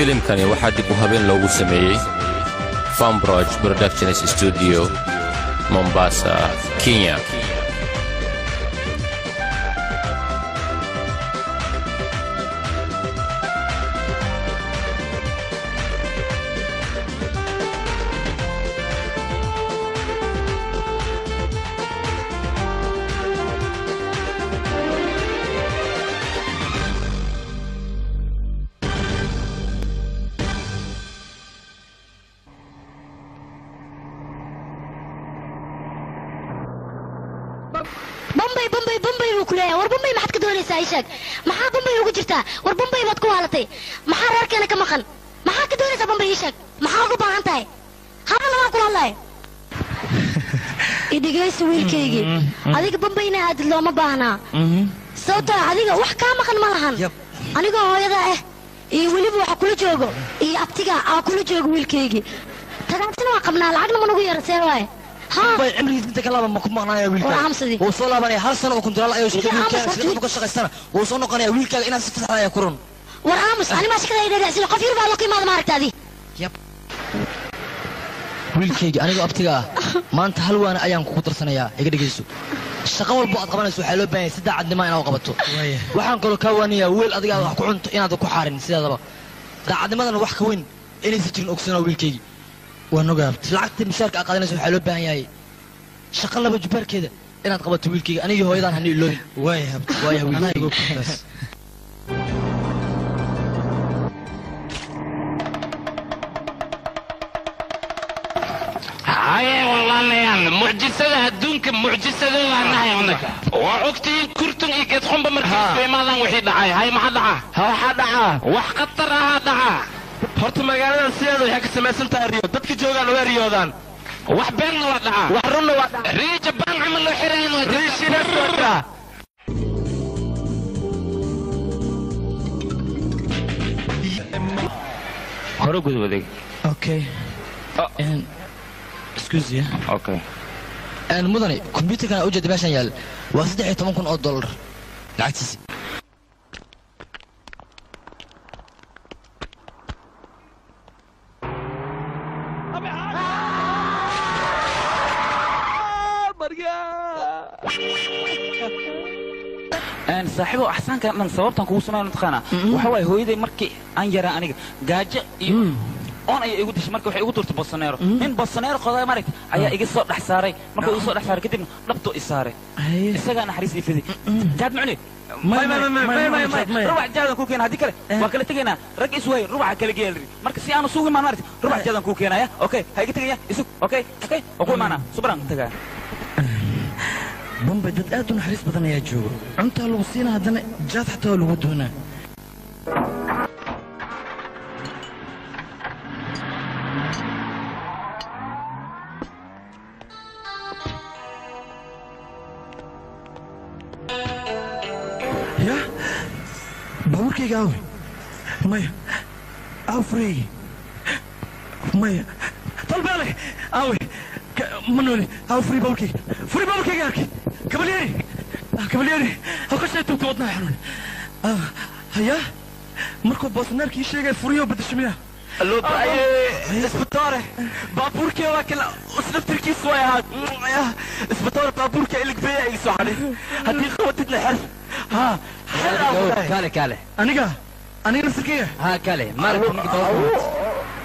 filimkani waxaa dib u habeen loogu sameeyey Farmbridge Productions Studio Mombasa, Kenya. بمبي وكلها وربمبي ما حد كدوني سايشك ما حد بمبي وجرتها وربمبي ما تكون هالتي ما حد رارك أنا كمخن ما حد كدوني سبمبي يشك ما حد قبا عنتاي هذا ما أقول الله إذا جالس ويلكيجي هذيك بمبي نهاد اللي ما باهنا صوته هذيك وح كام مخن ملهن أنا جو هذا إيه ولي كل جوجو إيه أبتيجا كل جوجو ويلكيجي ترى ما قبنا العقل ما نقول يرسل واي باي عمري انت كلام ما كنت معنا يا ويلكا وصل بني هل سنه وكنت لا ايش كنت شقيسنا وصلنا قناه ويلكا انا ستة يا كورن ورامس انا ماشي كده يدرس قفير بالو قيمه ما aragta adi yab wiilkayga aniga abtiga maanta hal waan ayaan ku darsanaya iga dhigayso shaqo walba aad qabanayso waxa loo baahan yahay saddex cadnimo inaad qabato waxaan kaloo ka waaniyaa weel adiga wax ku cunto inaad ku xaarin sidaadaba daacadnimadana wax ka weyn inaysan jirin ogsana wiilkayga ونقابت لعقت مشاركة أقادنا سوى حلو بها ياي شغلة بجبار كده أنا تقبلت ويلكي أنا هو أيضا هني اللون وايه أنا يقول بس هاي والله يعني معجزة هدونك معجزة أنا هونك وعقتي كرتون إيكت خم بمركز في ماذا وحيد هاي ما حد دعا وح قطرها دعا horta magaalada sideedu waxay ka samaysan tahay riyo dadka joogaan waa riyoodan wax been la dhaca wax runna waa dhaca riyo jabaan camal loo xireen waa riishina socda hore gudwaday okay excuse me okay mudane computerkan u jeeda meeshan yaal waa $13,000 lacagtiisa صاحبه أحسن كان من صوبتهم كوسنا نتخانة وحوي هو يدي مركي أنجرا أنا جاجة أنا يقول تش مركي وحيقول ترت بصنير من بصنير قضايا مرك أيه يجي صوت حساري مركي يصوت حساري كده ربطه إساري السجن أنا حريص في ذي جاد معني ما ربع جاد كوكين هذيك وكل تجينا ركز وين ربع كل جيلري مركي سيانو سوق ما نارت ربع جاد كوكين يا أوكي هاي تجينا يسوق أوكي أقول معنا صبرا تجا بومبا dad aad u naxariis badan ayaa jooga cunta lagu siina hadana jaad xataa lagu doonaa ya bawrkayga aw maya afrey maya talbale aw منولي هاو فري بولكي ياكي كابليري هاكو شيء توتنا يا حنون هيا مركو بوسناركي شيء فريو بدشميا اللو باي اسبطاره بابوركي واكل اسلف تركي سوايا هاد اسبطاره بابوركي اللي كبيع يسو عليه هدي خوتتنا حرف ها كالي أنا نفسكيه ها كالي مالك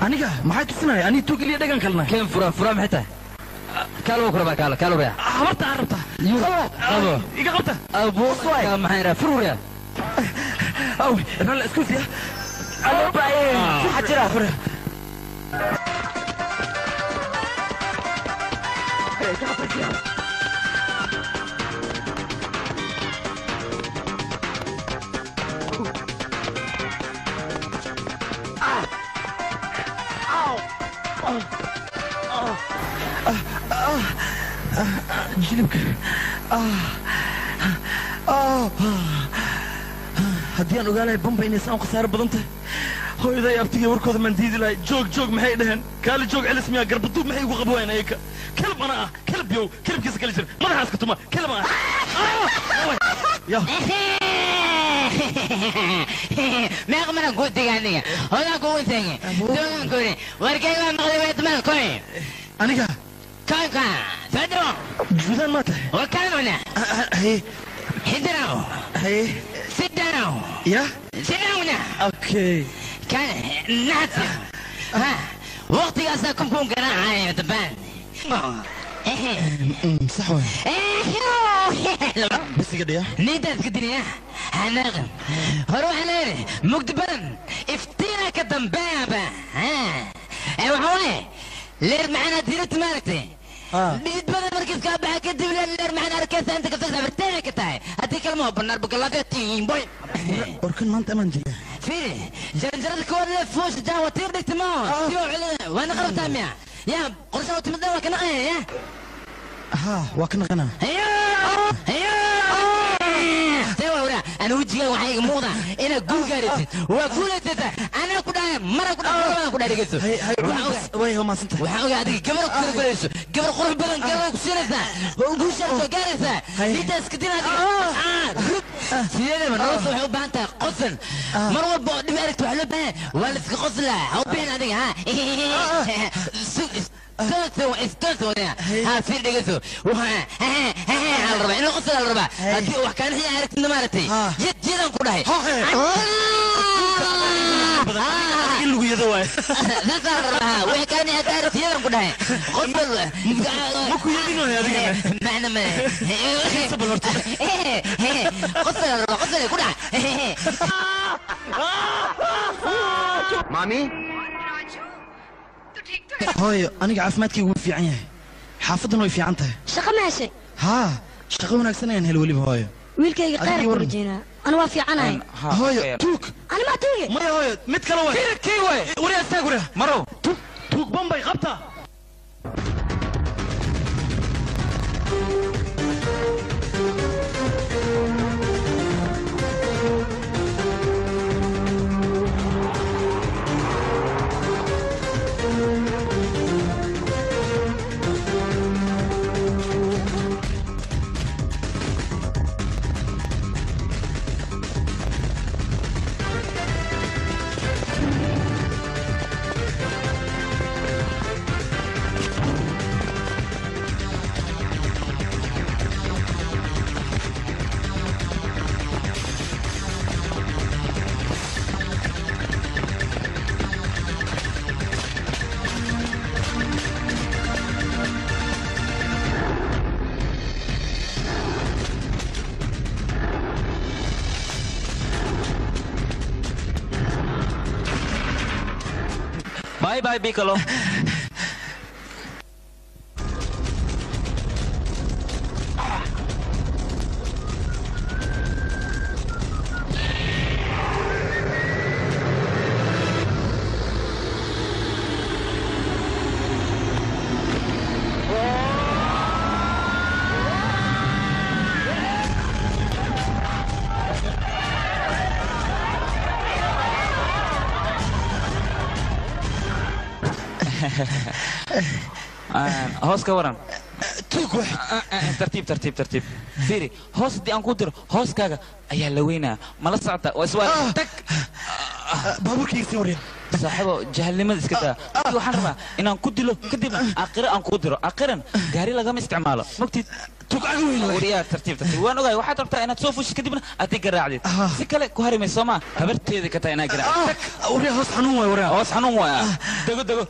أنا ما حد تسمعي أنا توكل يدك أنكلنا كم فرام حتى كالو كربا كالو بيا عربتا أبو إيجا قبتا أبو صواي كم حيرة فروريا أو أنا اسكوز يا أنا باي حجرة فرا jilibka haddii aan ogaalahay bamba inay saan khasaaro badan tahay hooyaday abtigay warkooda maan diidi lahay joog maxay dhaheen kaali joog celis miyaa garbaduub maxay ugu qabwayaan ayaka kelab ana ah kelab yow kelabkiisa kala jira madaxaas ka tuma kelab ah meeqa mana ku digaaniga hodaan kugu tege doonaan kuri warkayga maqlay weedman koy aniga koyka sado judaan ma tahay wakaluna haye hidiraw haye sit down ya sit down okay kan nata ha waqtigaasa kumkuun garaacaya dabaan صح وين بس كده يا نيدات كدنيا هنغم هروح انا مكتبا افتينا كدم بابا ها ايوه حوالي لير معنا ديرت مالتي بيت بدل مركز كابا كدب لير معنا ركزت انت كنت سافرتين كتاي هدي كلمه بالنار بقلاقه تيم بوي وركن ما انت امندي فيري جرجرت كور فوش جاوا طير ديك تمام وانا قربت اميا يا قرصه وتمدى وكنا يا ها وكنا غنا سوى ولا انا وجهي وحي موضه انا قول قالت وقولت انا كنت مره كنت دغيسو وي هما سنت waxaan ogaaday gabar ku gulayso gabar qurux badan gabar ku siinaysa oo ugu sharto gaaraysa lidaas ka dinaad sidee ma noo soo baanta qosl mar walba dhib aragto waxa loo baahan waa la iska qosla oo been adiga ha استنسوا ها في دقيقة وها الربع إنه قصة الربع هدي وحكان هي عارف إنه مالتي جد جدا كله كله يدوي لا صار الربع وحكان هي عارف جدا كله قصة مكو يدينه يا دقيقة معنا ما قصة الربع قصة كله مامي هاي أنا عافمتك وفي عيني حافظنا وفي عنته شقة ماشي ها شقة وناكسنا يعني هالولي بهاي ويلكي غير ورجينا أنا وافي عنها هاي توك أنا ما توي ما هاي متكلوي كيوي وريا استاغوريا مرو توك بمبي غبطة باي باي بيكولو هوس كورن توك واحد ترتيب فيري هوس دي أنكو در هوس كاغا أيها لوينا ملا ساعتا واسوال تك بابور كيسي وريا صاحبه جهل لماذا اسكتا waxaan rabaa inaan ku dilo kadibna aakhira aan ku diro aakhiran gaari lagama isticmaalo mugtid tuqaga weyn wariya tartiib waan ogahay waxaad rabtaa inaad soo fuushid kadibna aad garaacdid si kale ku harimayso ma habarteeda ka tahay inaad garaacdid wariya hoos xanuun way wariya hoos xanuun way dago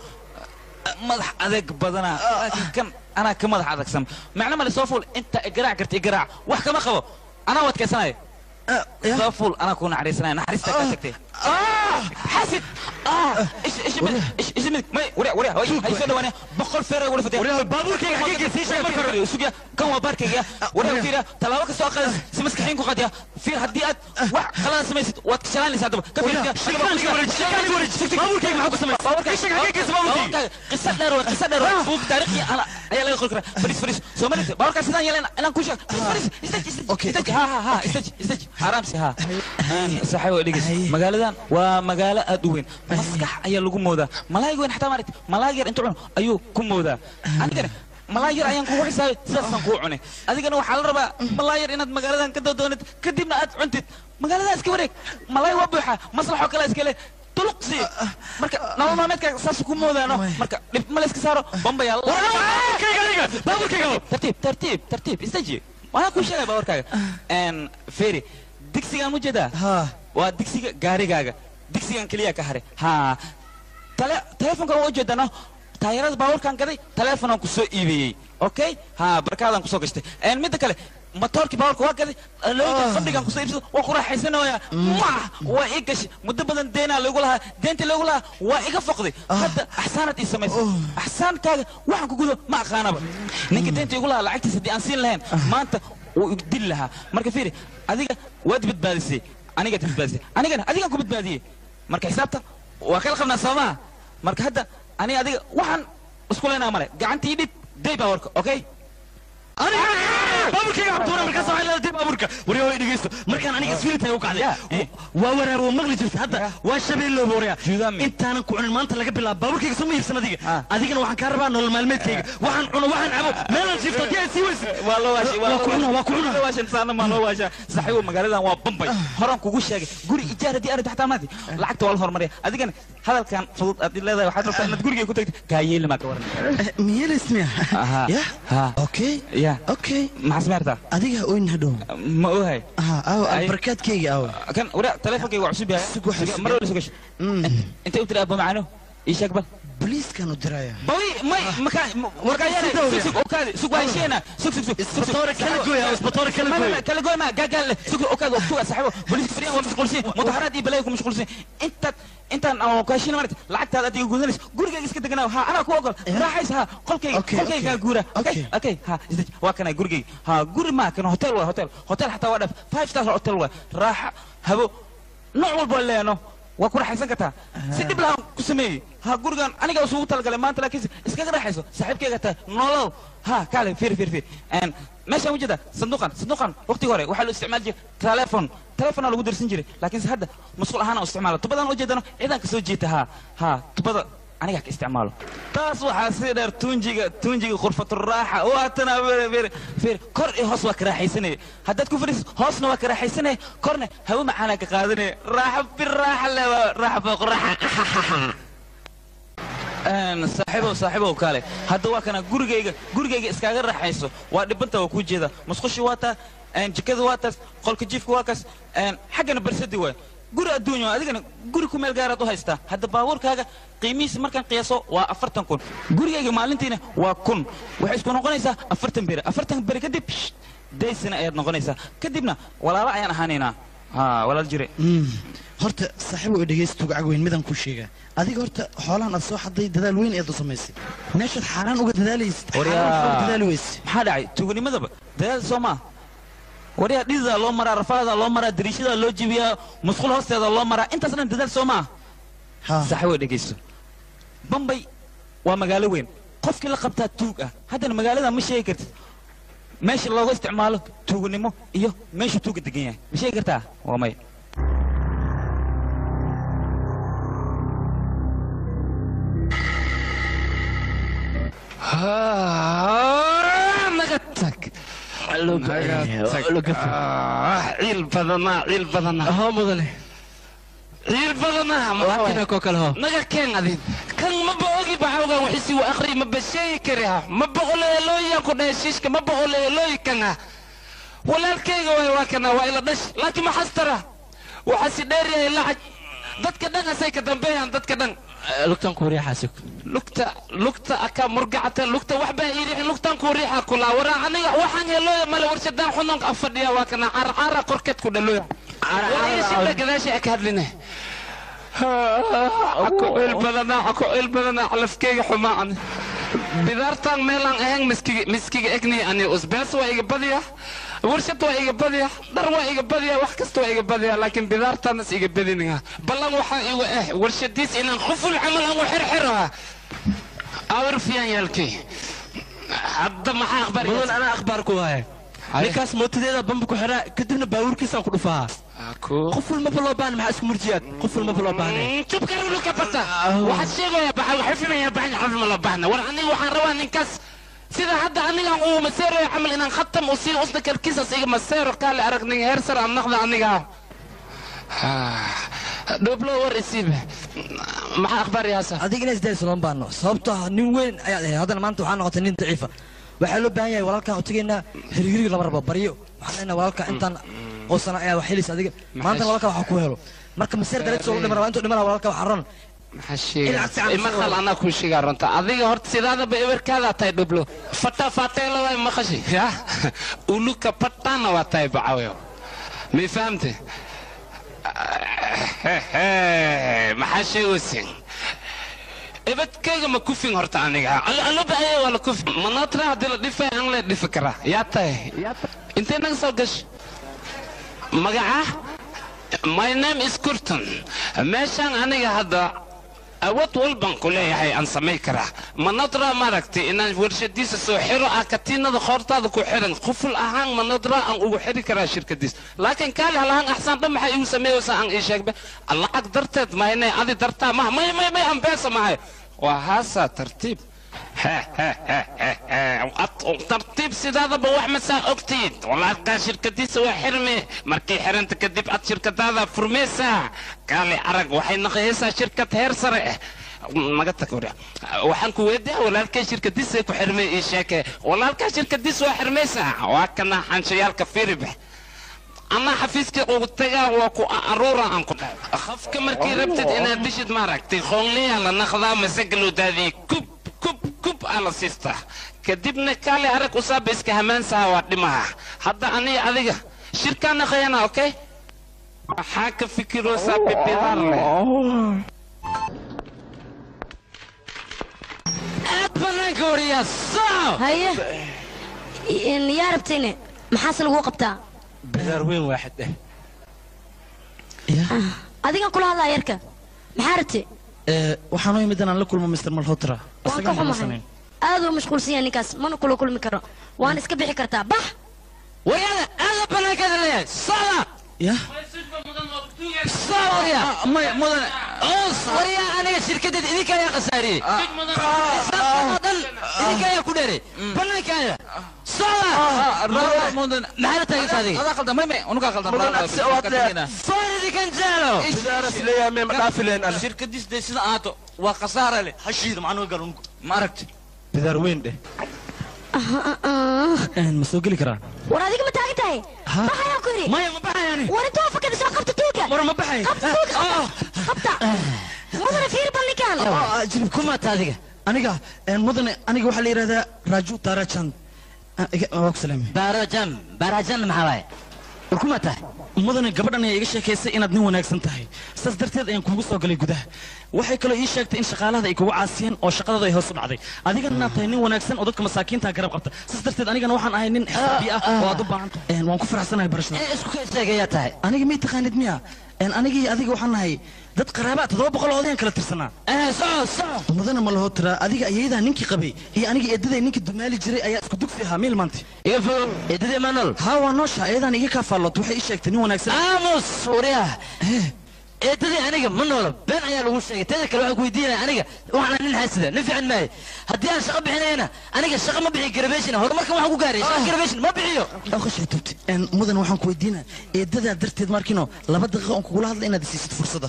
madax adeeg badana laakiin kan ana ka madax adeegsan macna ma la soo fuul inta garaac kartay garaac wax kama qabo ana wad kaysanay soo fuul ana ku naxariisanahay naxariista ka tagtay حاسد ايش منك ما وريا هاي سنه بقول فيرا ولا فتح وريا البابور كي حقيقي سوقيا كان وباركيا وريا فيرا تلاوك سو اخذ سمسكحين كو قد في هديات واحد خلاص سميت واتكشلان لي سادة كفيل بابوركي معك سميت بابوركي ايش حكيك اسمه قصة دارو فوق تاريخي أنا يلا يخرج فريس سومرت بابوركي سيدان يلا أنا كوشة فريس استج ها استج حرامسي ها صحيح وليجس مقالدان ومقالة أدوين مسكح أي لقوم مودا ملايق وين حتى مرت ملايق أنتوا أيو كم مودا أنا ملايير ayaan kugu xisaabay sidaasan ku cunay adigana waxa la rabaa malaayir inaad magaaladan ka doonid kadibna aad cuntid magaaladaas ka wareeg malaay waa buuxa maslaxo kale iska leh tuluqsi marka nolol maalmeedka saas ku moodaano marka dib ma la iska saaro bombay Allah tartiib istaji waxaan ku sheegay baawarkaaga feeri digsigan u jeedaa waa digsiga gaarigaaga digsigan kaliya ka hare telefonka u jeedano taayirada baawarkan gaday telefonaan ku soo iibiyey okay barkaadaan ku soo gashtay midda kale motorkii baawarka waa gaday fadhigan ku soo iibsado waa ku raaxaysanaya waa ii gashay muddo badan deenaa loogu lahaa deentii loogu lahaa waa iga foqday hadda axsaanaad ii samaysay axsaankaaga waxaan ku gudo ma aqaanaba ninka deentii igu lahaa lacagtiisa haddii aan siin lahayn maanta wuu igu dili lahaa marka fiiri adiga waad badbaadisay anigaad badbaadisay anigana adigaan ku badbaadiyey marka xisaabta waa kala qabnaa soomaa marka hadda أنا أديك وحن أسكولنا ماله قعنتي يدي دي باورك أوكي أنا بابورك يا عبدورة مركز على دي بابورك وريو يدقيس مركان أنا كسفيلت يوقع عليه وورا ومغلي جبت هذا والشبيه اللي بوريا أنت أنا كون المانت لقى بالله بابورك يسمى يفسم ديك أديك أنا وحن كهرباء نول المعلومات كيك وحن عبو ما أنا شفت دي سيوس والله وكونا واش إنسان ما هو واش صحيح مقالة هو بمبي هرم كوجوش يا جوري إجارة دي أنا تحت ماتي لعقت والهر مريا أديك أنا هذا كان فضل أدي الله وحد رفع إن تقولي كنت كايل ما كورنا ميل اسمها يا أوكي يا أوكي مع سمعتها أديك وين هدوم ما هو هاي أو البركات كي أو كان ولا تلفون كي وعصب يا مرة ولا سكش أنت قلت لي أبو معانو إيش أقبل بوليس كانوا دراية بوي ما مكان سوق أوكاد سوق عايشينا سوق اسبطورة كلا جوي اسبطورة كلا جوي كلا جوي ما قال سوق أوكاد وقتوا صاحبه بوليس فريق ومشغول شيء مظاهرات يبلايكم مشغول شيء أنت أنا كاشين مرت لعبت هذا تيجي يقول ليش جورج إيش كده جناه أنا كوكل راح ها قل كي جورا أوكي ها وكنا جورج جور ما كان هوتيل حتى وقف 5 ستار هوتيل راح هبو نوع البوليانو وكل حيسان كتا سيدي بلا كسمي جورجان أنا جالس أقول تلقى لما أنت لكيس إسكاك راح يسو صاحب كي كتا نولو كالي فير and ماشي موجودة صندوقا وقتي غوري وحلو استعمال جي تلفون على قدر سنجري لكن هذا مسؤول أنا استعماله تبدأ وجدنا إذا كسو جيتها تبدأ أنا جاك استعماله تصبح حسير تونجي غرفة الراحة واتنا فير كور هوس راح يسني هدات كفرس هوس نوك راح يسني كورنا هو معنا كقادني راح بالراحة راح فوق راحة صاحبه وكاله هذا وكان جورجيجا إسكاجر راح يسو وادبنته وكوجي ذا مسخش واتا جكذا واتا قل كجيف واكس حاجة برسدي وين جور الدنيا هذا جور كمل جارته هيستا هذا باور كذا قيميس مركان قياسه وأفرتن كون جورجيجا مالنتينه وكون وحيس كنا قنيسة أفرتن بير كدب دايسنا أيضا قنيسة كدبنا ولا رأي أنا هانينا ولا الجري horta saaxiibo dhageysto gacan weyn midan ku sheega adiga horta xoolahan aad soo xaday dadaal weyn ee samaysay meesha xaraan uga dadaalaysid maxaa dhacay tuuganimadaba dadaal Soomaa wariya dhiza loo maraa rafaada loo maraa dariishada loo jibiyaa musqul hoosteeda loo maraa intaas dhan dadaal Soomaa saaxiibo dhageysto Bombay waa magaalo weyn qofkii la qabtaa tuug ah haddana magaalada ma sheegi kartid meesha looga isticmaalo tuuganimo iyo meesha tuuga degan yahay ma sheegi kartaa waa may نقطك عيل بدنا هو مضلي عيل بدنا كنا كوكل هو نجا كان عدين كان ما بقولي بحاول وحسي وآخري ما بشيء كريها ما بقول له يكون شيشك ما بقول له كنا ولا الكيغ وكنا وإلى دش لكن ما حستره وحسي داري لا dadka dhan asay ka dambeeyaan dadka dhan lugtan ku riixa sug lugta aka murgacata lugta wax baa yiri lugtan ku riixa kula wara aniga waxaan helo mal warshadaan xunun afadhiya waa kana carcara qorkad ku dhalo carcara gadaashi aka hadlina aku il badana xalafkeyga xumaan bidartan meelan ahaan miskiga egni ani usbaas waa iga badiya warshad waa iga badiya dhar waa iga badiya wax kasta waa iga badiya laakiin bidaartaanas iga badinaya ballan waxaa igu warshadiis inaan quful camal aan u xirxiraha awir fiican yaalkii hadda maxaa akhbaar mudan anaa akhbaar ku haya ninkaas mootadeeda bamba ku xiraa kadibna baabuurkiisaan ku dhufaa quful ma loo baahan maxaa isku murjiyaad quful ma loo baahan tubkaru ka bata waxaad sheegaya baxay xifnaya baxay xafid ma loo baahna war aniga waxaan rabaa ninkaas sida hadda aniga uu maseero camal inaan khatam u sii usna kalkiisas iga maseero kaale aragnin heer sar aan naqda aniga dhublo war isiiba maxaa akhbaar yaasa adiga inaad isdayso lama baahno sababtoo ah nin weyn ayaad ahayd haddana maanta waxaa noqotay nin daciifa waxaa loo baahan yahay walaalkaan u tegaynaa hirigiriga lama rabo baryo waxaan leenahay walaalkaa intaan oo sana ayaa wax helaysa adiga maantana walaalkaa waxaa ku helo marka maseer dareedso u dhimar intuu dhimana walaalkaa waxaa ron maqal anaa kuu sheegaa runta adiga horta sidaadaba ewerkaadaa tahay dhublo fata fateela waay maqashi ya uluka patana waa tahay bacaweyo may fahamte maxaa sheegaysin ebadkayga ma kufin horta aniga alaba ayay waa la kufin manatra haddii la dhifay aan la dhifi karaa yaa tahay intee naga soo gash magaca my name is Kurton meeshaan aniga hadda awood walban ku leeyahay aan samay karaa manatra maaragtay inaan warshadiisa soo xiro ah katiinada khoortaada ku xiran quful ahaan manatra aan ugu xiri karaa shirkadiis laakiin kaali halahan axsaan dhan maxay igu sameeyaysaa aan ii sheegbe lacag darteed mahaynay adi dartaa may aan beesa mahay waa haasaa tartiib tartiib sidaadaba wax masaa ogtiid walaalkaa shirkadiisa waa xirme markii xiranta kadib ad shirkadaada furmaysaa kaale arag waxay naqayaysaa shirkad heer sare ah naga tag waxaan ku weydiyaa walaalkaa shirkadiisa ku xirmay ii sheeke walaalkaa shirkadiisa waa xirmaysaa waa kana xanshayaalka fiiribe أنا حفيزك أغتجا وكو أرورا أنكو أخافك مركي ربتت إنها دشت ماركتي خونلي على نخذا مسجلو دادي كوب على سيستا كدبنا كالي هرك أصاب إسك همان ساوات دمها حتى أني أذيك شركة نخيانا أوكي حاك فكرو سابي بيضار لي أتمنى كوريا صعب هيا يا ربتيني محاصل وقبتها بدار وين واحد ده adigan kula hadlaa yarka maxaa rabtay waxaan u imid inaan la kulmo Mr. Malhotra asaga ma sanayn aad uu mashquulsan yahay ninkaas mana kula kulmi karo waan iska bixi kartaa bax wayada aad banaanka leeyahay sala ya sala ya mudan wariya aniga shirkadda idinka ayaa qasaariyay idinka ayaa ku dheeray banaanka sala mudan maxaa taagay saadiga هذا قلت ما ونقا قلت فارد كان جالو درس لي ما قافلين انا شركه دي سيده aato waa qasaare leh hashiid macnuu galun ma aragti بدار وين ده ma soo geli karaa war adiga ma taagan tahay baxayaa ku yiri maya ma baxayani war intuu fakada soo qabta tuuga war ma baxay qabta mudane fiir ballikan jilib kuma taadiga aniga mudane aniga waxa la yiraahdaa Raju Tarachan barajan maxaa waaye warkuma tahay mudane gabadhan ayaa iga sheekaysay inaad nin wanaagsan tahay saas darteed ayaan kuugu soo galay gudaha waxay kaloo ii sheegtay in shaqaalada ay kugu caasiyeen oo shaqadooda ay hoos u dhacday adigana inaad tahay nin wanaagsan oo dadka masaakiinta garab qabta saas darteed anigana waxaan ahay nin xisaabi ah oo aad u baahan tahay waan ku faraxsanahay barashada isku ka sheegayaa tahay aniga may taqaanid miya aniga iyo adiga waxaan nahay dad qaraaba 700 oo odayaan kala tirsanaa soco mudane Malhotra adiga ayadaa ninkii qabay iyo aniga eedaday ninkii dumaali jiray ayaa isku dugsi ahaa meel maanta iga fogo eedadii manol ha waa noosha ayadan iga kaafaalot waxay ii sheegtay nin wanaagsan aamus wariya eedadii aniga ma noola been ayaa lagu sheegay teeda kale waxaan ku weydiinaya aniga waxaan nin xasida nin fiican maahay haddii aan shaqo bixinayna aniga shaqo ma bixiyo garabation horumarkan waxaan ku gaaray shaqo garabation ma bixiyo akhashay tubti mudan waxaan ku weydiinaa eedada darteed markino 2 daqiiqo aan kugula hadla inaad siisid fursada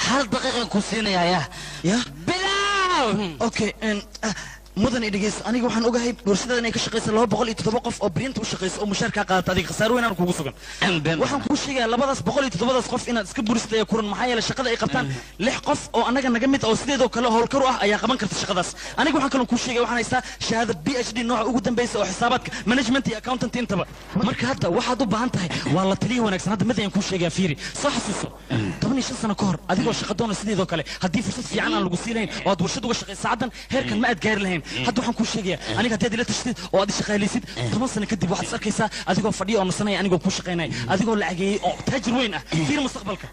hal daqiiqan ku siinayaa ya bilaw okay mudan idhigeys aniga waxaan ogahay warshadadan ay ka shaqeysa 207 qof oo brinta u shaqeysa oo mushaar ka qaata adiga khasaar weyn aan kugu sugan waxaan ku sheegayaa labadaas 207 qof inaad iska buristay kuran maxaa yeelay shaqada ay qabtaan 6 qof oo anaga naga mid oo sideedoo kale howlkar u ah ayaa qaban karta shaqadaas aniga waxaan kaloo ku sheegay waxaan haystaa shahaada PhD nooca ugu dambaysa oo xisaabaadka management iyo accountant intaba marka hadda waxaad u baahan tahay waa la taliye wanaagsan hadda mid ayaan ku sheegaa fiiri soo xasuuso 15 sano ka hor adigoo shaqo doona sideedoo kale haddii fursad fiican aan lagu siinayn oo aad warshad uga shaqeysa saacadan heerkan ma aad gaari lahayn hadda waxaan kuu sheegayaa aniga haddaad ila tashtid oo aad shaqaalaysid 10 sano kadib waxaad arkaysaa adigoo fadhiyo oo nasanaya anigoo ku shaqaynaya adigoo lacageeyay oo taajir weyn ah fiir mustaqbalka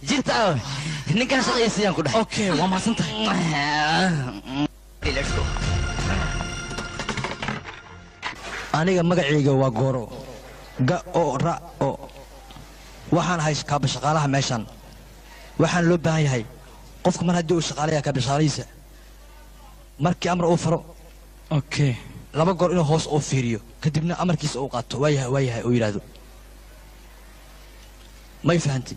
jirta ninkan shaqaysiiyaan ku dhahay okay waa mahadsan tahay let's go aniga magacayga waa gooro ga oo ra oo waxaan ahay kaaba shaqaalaha meeshan waxaan loo baahan yahay qofka mar haddii uu shaqaalaya kaaba shaqaalihiisa markii amar uu faro okay laba goor inuu hoos u fiiriyo kadibna amarkiisa uu qaato waayahay uu yiraahdo may fahanti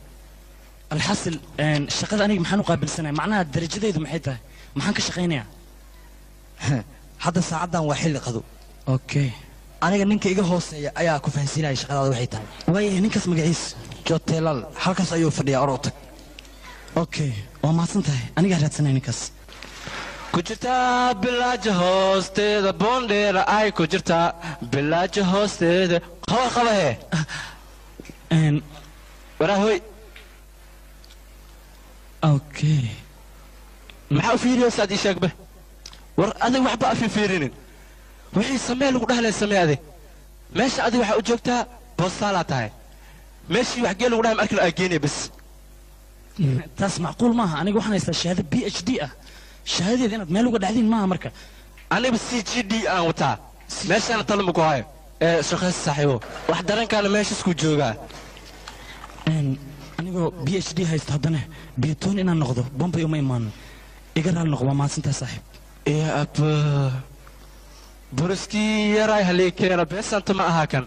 alxasil shaqada aniga maxaan u qaabilsanahay macnaha darajadeedu maxay tahay maxaan ka shaqaynayaa hadda saacadan waa xilli qado okay aniga ninka iga hooseeya ayaa ku fahansiinaya shaqadaada waxay tahay waayahay ninkaas magaciisa jotelal halkaas ayuu fadhiyaa oroo tag okay waa mahadsan tahay anigaa raadsanaya ninkaas ku jirtaa bilaaja hoosteeda boondheera ay ku jirtaa bilaaja hoosteeda qaba hee waraahoy okay maxaa u fiiriyeysa ad ii sheegbe war adig waxba afi fiirinin wixii samee lagu dhahlay samee adig meesha adig waxaa u joogtaa boostaalaa tahay meeshii wax gee lagu dhahay markale aa geenaya bas taas macquul maaha aniga waxaan haystaa shahaado PhD ah shahaadadeeda inaad meel uga dhacdiin maaha marka aniga CGD aan wataa meeshaana talma ku hayo shaqaysa saaxiibo wax dareenkaana meesha isku joogaa anigoo PhD haysta haddana beetoon inaan noqdo bombay uma imaano iga raali noqo waa mahadsantahay saaxiib aba buriskii yaray halii keena beesanta ma aha kan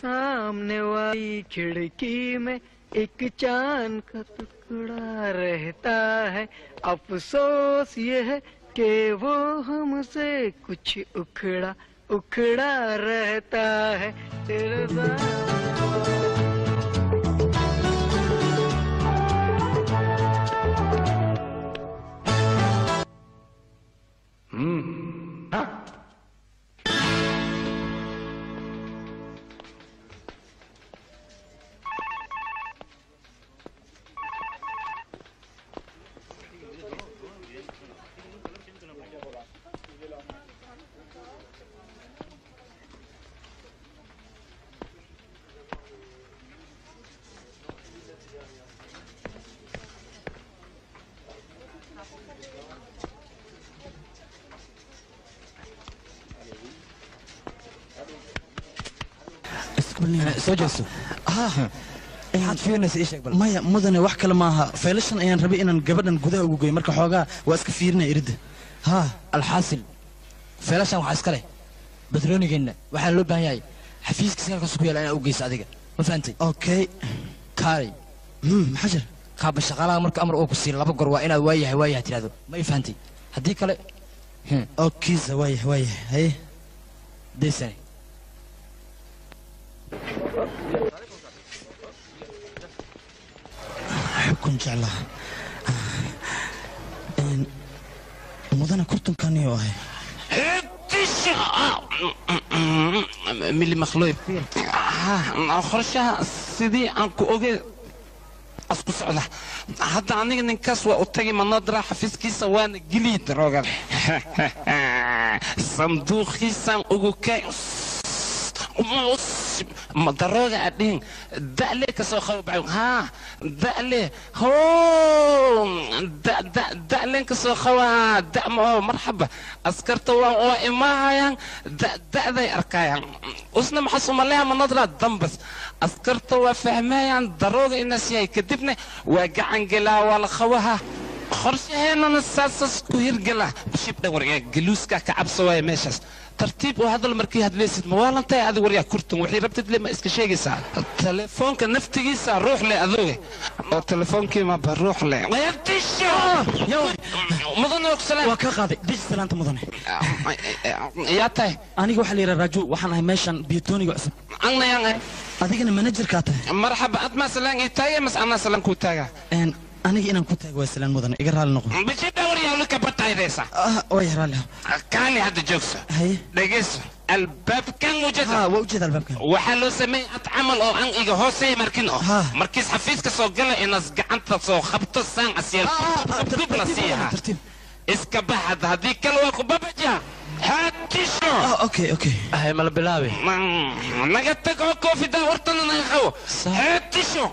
सामने वाली खिड़की में एक चांद का टुकड़ा रहता है अफसोस ये है कि वो हमसे कुछ उखड़ा उखड़ा रहता है तेरे soo jeesto waxaad fiirinaysa ii sheeg bal maya mudane wax kale maaha faylashan ayaan rabay inaan gabadhan gudaha ugu geeyo marka xoogaa waa iska fiirinaya iridda ها الحاصل فلاشان waxa iska leh badroonigeena waxa loo baahan yahay xafiiska halkaas ku yeelana u geeysa adiga ma fahantay okay kaari maxaa jira qaab shaqaalaha marka amar oo ku siin laba goor waa inaad waayahay tiraado ma fahantay hadii kale okay waayahay hay deesay حكم جعله مدن كرتم كان يوهي ملي مخلوق خرشها سيدي انكو اوغي اسكو سعوده هذا عنيق ننكاس واتجي مناظرة حفيزكيسا وانا جليد روغر صندوقي سام اوغو كاي مدروغة عدين دعلي كسو خلو بعيو ها دعلي هو دعلي كسو خوا دعمو مرحبا اسكرتوا وإماها دعذي أركايا وسنا محصو مليها مناظرة دنبس اسكرتوا فهمايا دروغة الناس يكدبني وقعن قلا ولا خواها qorshaheenana saasas ku hirgala shibdha waryaa galuuska ka cabso waaya meeshaas tartiib oo hadal markii hadlaysid ma waalantahay adiga waryaa kurtun waxay rabtid le ma iska sheegaysaa telefoonka naftigiisa ruux leh adooge oo telefoonkii ma ba ruux leh wayartisho mudane ogsalaan waa ka qaaday dish salaanta mudane yaa tahay aniga waxaa la yidhaha raaju waxaan ahay meeshan biyotoniga cusub anayaan adigana manajerkaa tahay marxaba admaa salaan ii taagay mas anaa salaan kuu taagaa aniga inaan ku taago waa salaan mudane iga raali noqo bishida waryaa lika bataydaysa way raali kaani hadda joogso dhegeyso albaabkan wajada waa ujeeda albaabkan waxaa loo sameeyey ad camal oo aan iga hooseeya markin oo markiis xafiiska soo gala inaas gacanta soo qabto saan asyeel dib la siiha iska baxad haddii kale waa ku babaja haatisho okay ahay mala bilaabi naga tag oo koofida hortana naga qabo haatisho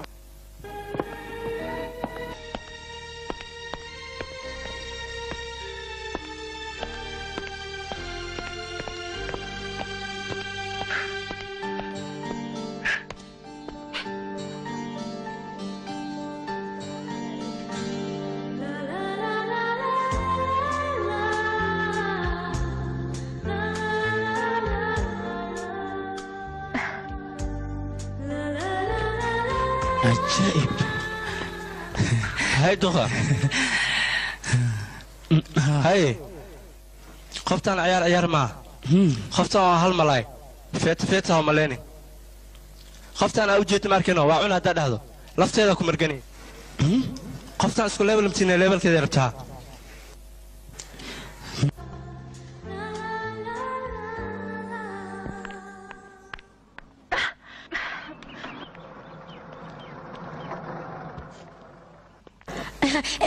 عجائب هاي دخا هاي قفتان عيار ما قفتان هالملاي فيت هالمليني قفتان اوجيت ماركينو واعون هدا دهدو لفتيدا ku margani qoftaan isku level mtina levelkeeda rabtaa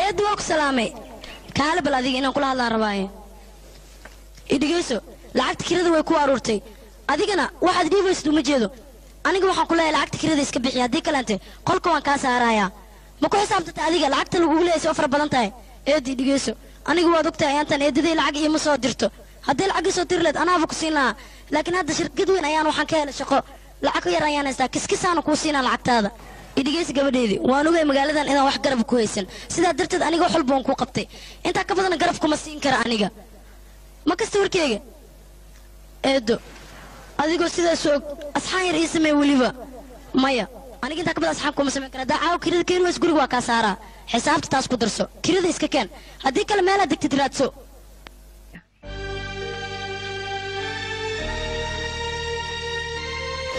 eedu ku salaamay kaale bal adiga inaan kula hadlaan rabaaye idhigeyso lacagta kirada way ku aruurtay adigana waxaad dhiibaysid uma jeedo aniga waxaan ku leeyahay lacagta kirada iska bixi haddii kalente qolka waan kaa saarayaa ma ku xisaabtata adiga lacagta lagugu leeyahay soo fara badan tahay eedi dhigeyso aniga waad ogtahay aantan eedaday lacag iima soo dirto haddii lacag ii soo diri leed anaaba ku siin lahaa laakiin hadda shirkad weyn ayaan waxaan ka helay shaqo lacag yar ayaan haystaa kiskisaana kuu siinaa lacagtaada idhigeysi gabadheedii waan ogay magaaladan inaan wax garab ku haysan sidaa darteed aniga wax walba waan ku qabtay intaa ka badan garab kuma siin kara aniga ma kasta warkeyga eedo adigoo sidaas og asxaan yar ii samee weliba maya aniga intaa ka badan asxaan kuma samayn kara daacaw kirada keen ways guriga waa kaa saaraa xisaabta taas ku darso kirada iska keen haddii kale meelaad degtid raadso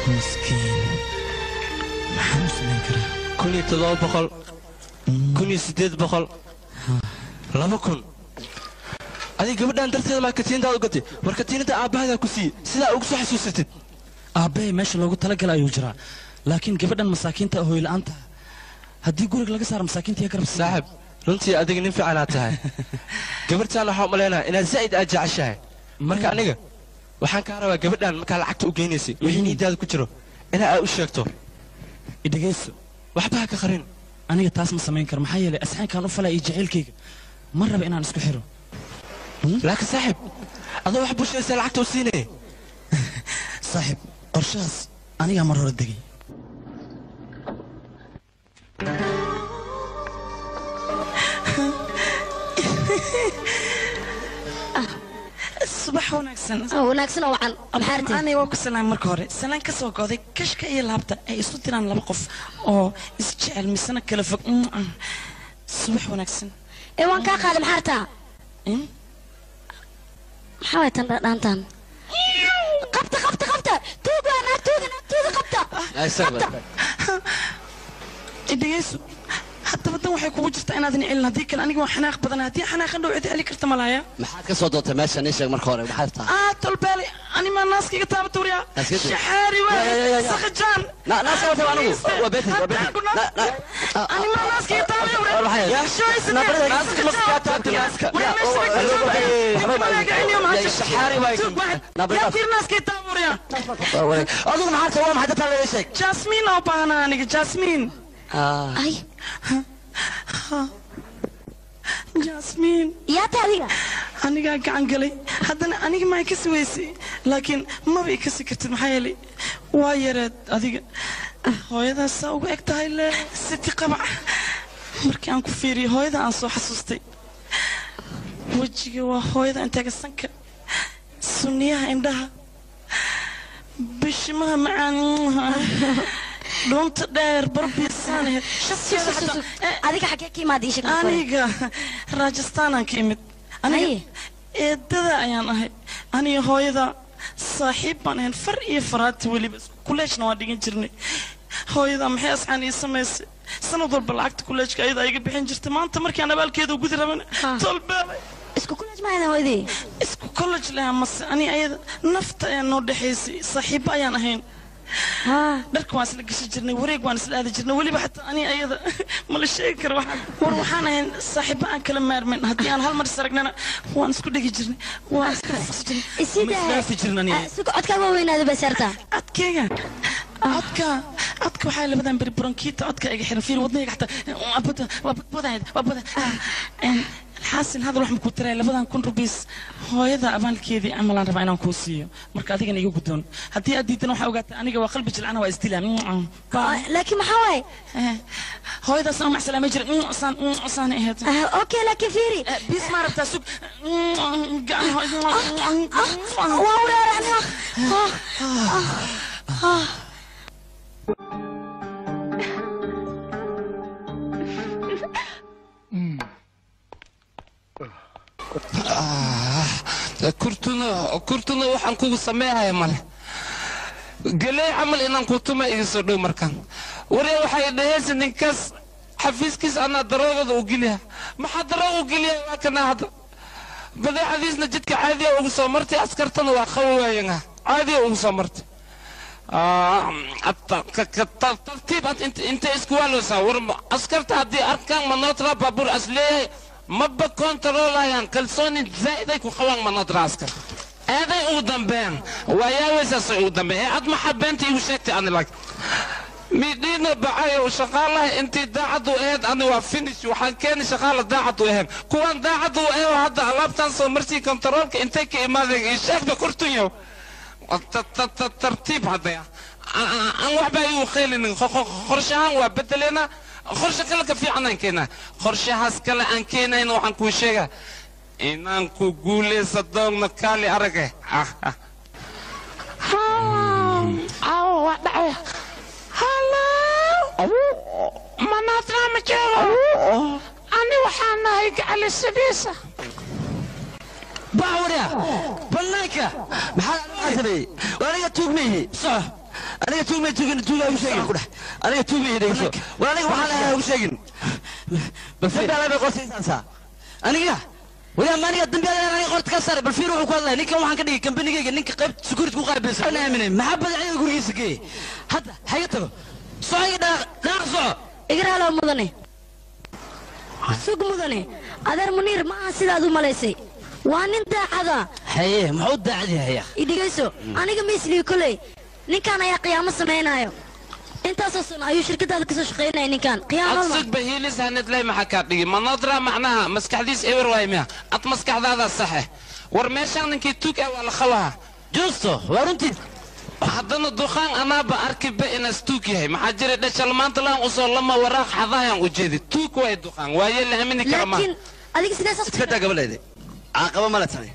مسكين maxaan u samayn karaa 1700 1800 2,000 adiga gabadhan darteeda ma katiintaad u gatay war katiinada aabbahaada ku sii sidaa ugu soo xasuusatid aabbahay meesha loogu talagalay ayuu jiraa laakiin gabadhan masaakiinta hooy la'aanta haddii guriga laga saaro masaakiinta iyo garab saaxib runtii adiga nin fiican aad tahay gabadhaan waxaan u maleynayaa inaad zaa'id aad jeceshahay marka aniga waxaan kaa rabaa gabadhan markaa lacagta u geynaysay wixii niidaada ku jiro inaa aad u sheegto idhageyso waxba ha ka qarin aniga taas ma samayn karo maxaa yeelay asxaankaan u falaya iyo jacaylkayga ma raba inaan isku xiro laakiin saaxib adoo wax bulshadaysa lacagta u siinaya saaxib qorshahaas anigaa mar hore degay subax wanaagsan wanaagsan oo wacan abxaarti ani waa ku salaam marka hore salaan ka soo go'day kashka iyo laabta ay isu diraan laba qof oo isjecel misana kala fog subax wanaagsan waan kaa qaaday maxaartaa maxaa way tan dhaantaan qabta tuuga idhageyso haddaba dan waxay kugu jirtaa inaadan celin haddii kale aniga waa xanaaq badan haddii xanaaqan dhow cid celi karta malaaya maxaad ka soo doontaa meeshan ii sheeg marka hore maxaad tahay tolbeeli animaa naaska iga taaba tuuriya shaxaari waay sakajaan naaska wata anigu waa beeti animaa naaska iga taaba adigu maxaad tahay waa maxay dadka laga sheeg jasmiin oo baahana aniga jasmiin ay jasmiin yaa ta adiga anigaa gacan galay haddana aniga maa kasi weysay laakiin maba i kasi kartid maxaa yeelay waa yareed adiga hooyadaasaa ugu eg tahay le siti qabac markii aan ku fiiriyey hooyada aan soo xasuustay wejiga waa hooyada intaga sanka sunniyaha indhaha bishimaha macaan dhuunta dheer barbiisaaneed adiga xagee ka imaad ii sheeg aniga raajastaanaan ka imid aniga eedada ayaan ahay aniga hooyada saaxiib baan ahayn far iyo faraati weliba kuleejna waan dhigan jirnay hooyada maxay asxaan ii samaysay sanad walba lacagta kuleejka ayada iga bixin jirtay maanta markaan abaalkeeda gudi rabana tolbeelay isku kuleej ma aydan hooyadii isku college leh mase ani ayada nafta ayaa noo dhexaysay saaxiibo ayaan ahayn dharka waan isla gashi jirnay wareeg waan isla aadi jirnay weliba xataa ani ayada mala sheegi karo war waxaan ahayn saaxiibo aan kala maarmin haddii aan hal mar isaragnana waan isku dhegi jirnay waan iska faqsi jirnay codkaa waa weynaada basaartaa codkeyga codka waxaa labadan beri bronkiita codka iga xiran fiir wadnayga xataa waa badbadayd الحاسن هذا الواحد مكتر لبدان كن ربيس هو هذا أبان كذي عملان ربعنا كوسيو مركز هذيك نيجو قدون هدي أدي تنوح أوقات أنا جوا قلبي جلعنا واستلام لكن ما حوي هو هذا سامع سلام يجري أصلا إيه أوكي لكن فيري بس ما ربت أسوق كرتنا waxaan kugu sameeyahay male galay amal inaan ku tuma iga soo dhow markan waree waxay dhahaysan ninkaas xafiiskiis ana daroogada u geliya maxaa darooga u geliya waa kana hada badeecadiisna jidka caadiya ugu soo martay askartana waa qawaayana caadiya ugu soo martay tartiib inta isku waloosa war askarta haddii arkaan manootra baabur asleeyahay مبا كنترول كلسوني زائد يكون خوان مناطر عسكر هذا يقدم بين ويا ويساس يقدم بين عد ما حبنتي وشكتي انا لك مدينة بعاية وشغالة انت داعد وإهد انا وفينش وحان كان شغالة داعد وإهد كوان داعد وإهد وهذا علاب تنصر مرسي كنترول انت كإمادك الشيخ بكرتون يو ترتيب هذا انا وحبا يوخيلين خرشان وبدلنا خرشة كلك في عنان كنا خرشة هاسكلا عن كنا إنه عن كل شيء إنان كقولي صدق نكالي أرجع هلا ما نطلع مجرد أنا وحنا هيك على السبيسة باوريا بلايكا محل عزبي وأنا توقني صح أنا توقني أبو شيء أنا توقني هذا وأنا وحنا أبو شيء بس أنت على بقول سيسانسا أنا كده ولا ما نقدر نبي أنا قلت كسر بالفيرو وكله نيك وحنا كده كم بنيجي نيك قبت سكرت وقارب بس أنا من محبة عيني يقول يسكي هذا حياته صايد ناقصه إقرأ له مدني سوق مدني أدر منير ما أصير ماليسي وأنا أنت هذا هيه معود عادي هيه إديكيسو أنا كمثلي كله نكان يا قيام سمعنا أنت أساسا أيو شركة هذا كسر شقينا نكان قيام أقصد بهيلس هندلي ما حكاتي مناظرة معناها مسك حديث إير وايمها أتمسك هذا صحيح ورميشان نكى توك ولا خلاها جوستو ورنتي حضن الدخان أنا بأركب بين استوكي هاي محجر ده شلمان طلع وصل لما وراك حظايا وجدي توك وايد الدخان ويا اللي همني كمان لكن هذيك سنة كده قبل هذي عقبة ما لتني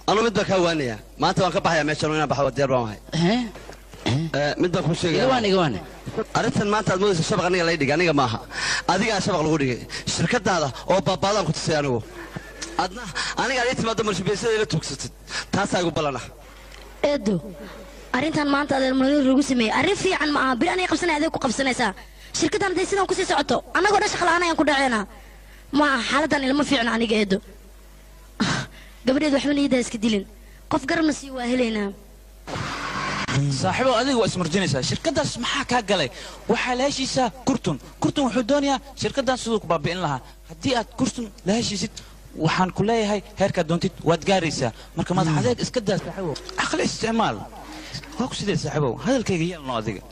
أنا مدبك هوانية ما أنت وانك بحيا ماشي أنا بحاول أدير بامهاي مدبك وش شيء جواني أردت ما أنت تموز الشبك أنا لا يدق أنا معها أديك الشبك الغوري شركة هذا أو بابا كنت سيانو أدنى أنا قاعد ما دمر شبيه سيد توكست تاسع قبل أنا إدو أرنتان ما أنت هذا المدير رجوسمي أعرف عن ما أبي أنا يقبسنا هذا وقبسنا سا شركة أنا ديسنا وكسي سعته أنا قلنا شغل أنا ينقد علينا ما حالة أنا لما في عنا أنا قاعد قبل يدو حمل يداس كديلين قف قرم نسيوا أهلنا صاحبه أديك واسم رجنيسا شركة داس محاك هقلي وحلاشيسا كرتون وحدونيا شركة داس سوق بابين لها هدي كرتون لهاشيسيت وحان كلها هاي هيركا دونتيت وادقاريسا مركا ما حداك اسكدا صاحبه عقل استعمال هاكو سيدي صاحبه هذا الكي يلا أديك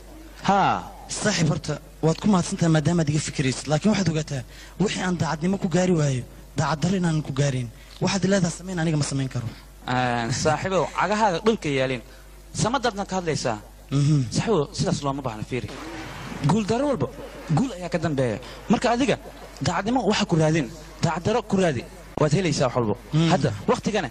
ها صاحب horta waad ku mahadsantahay maadaama aad iga fikiraysid laakiin waxaad ogaataa wixii aan daacadnimo ku gaari waayo daacaddarro inaan ku gaarin waxaad leedahay samayn aniga ma samayn karo saaxiibow cagahaaga dhulka yaalin samadaadna ka hadlaysaa saaxiibow sidaas looma baahna fiiri guuldarro walba guul ayaa ka dambeeya marka adiga daacadnimo waxa ku raadin daacadaro ku raadi waad helaysaa wax walbo hadda waqtigana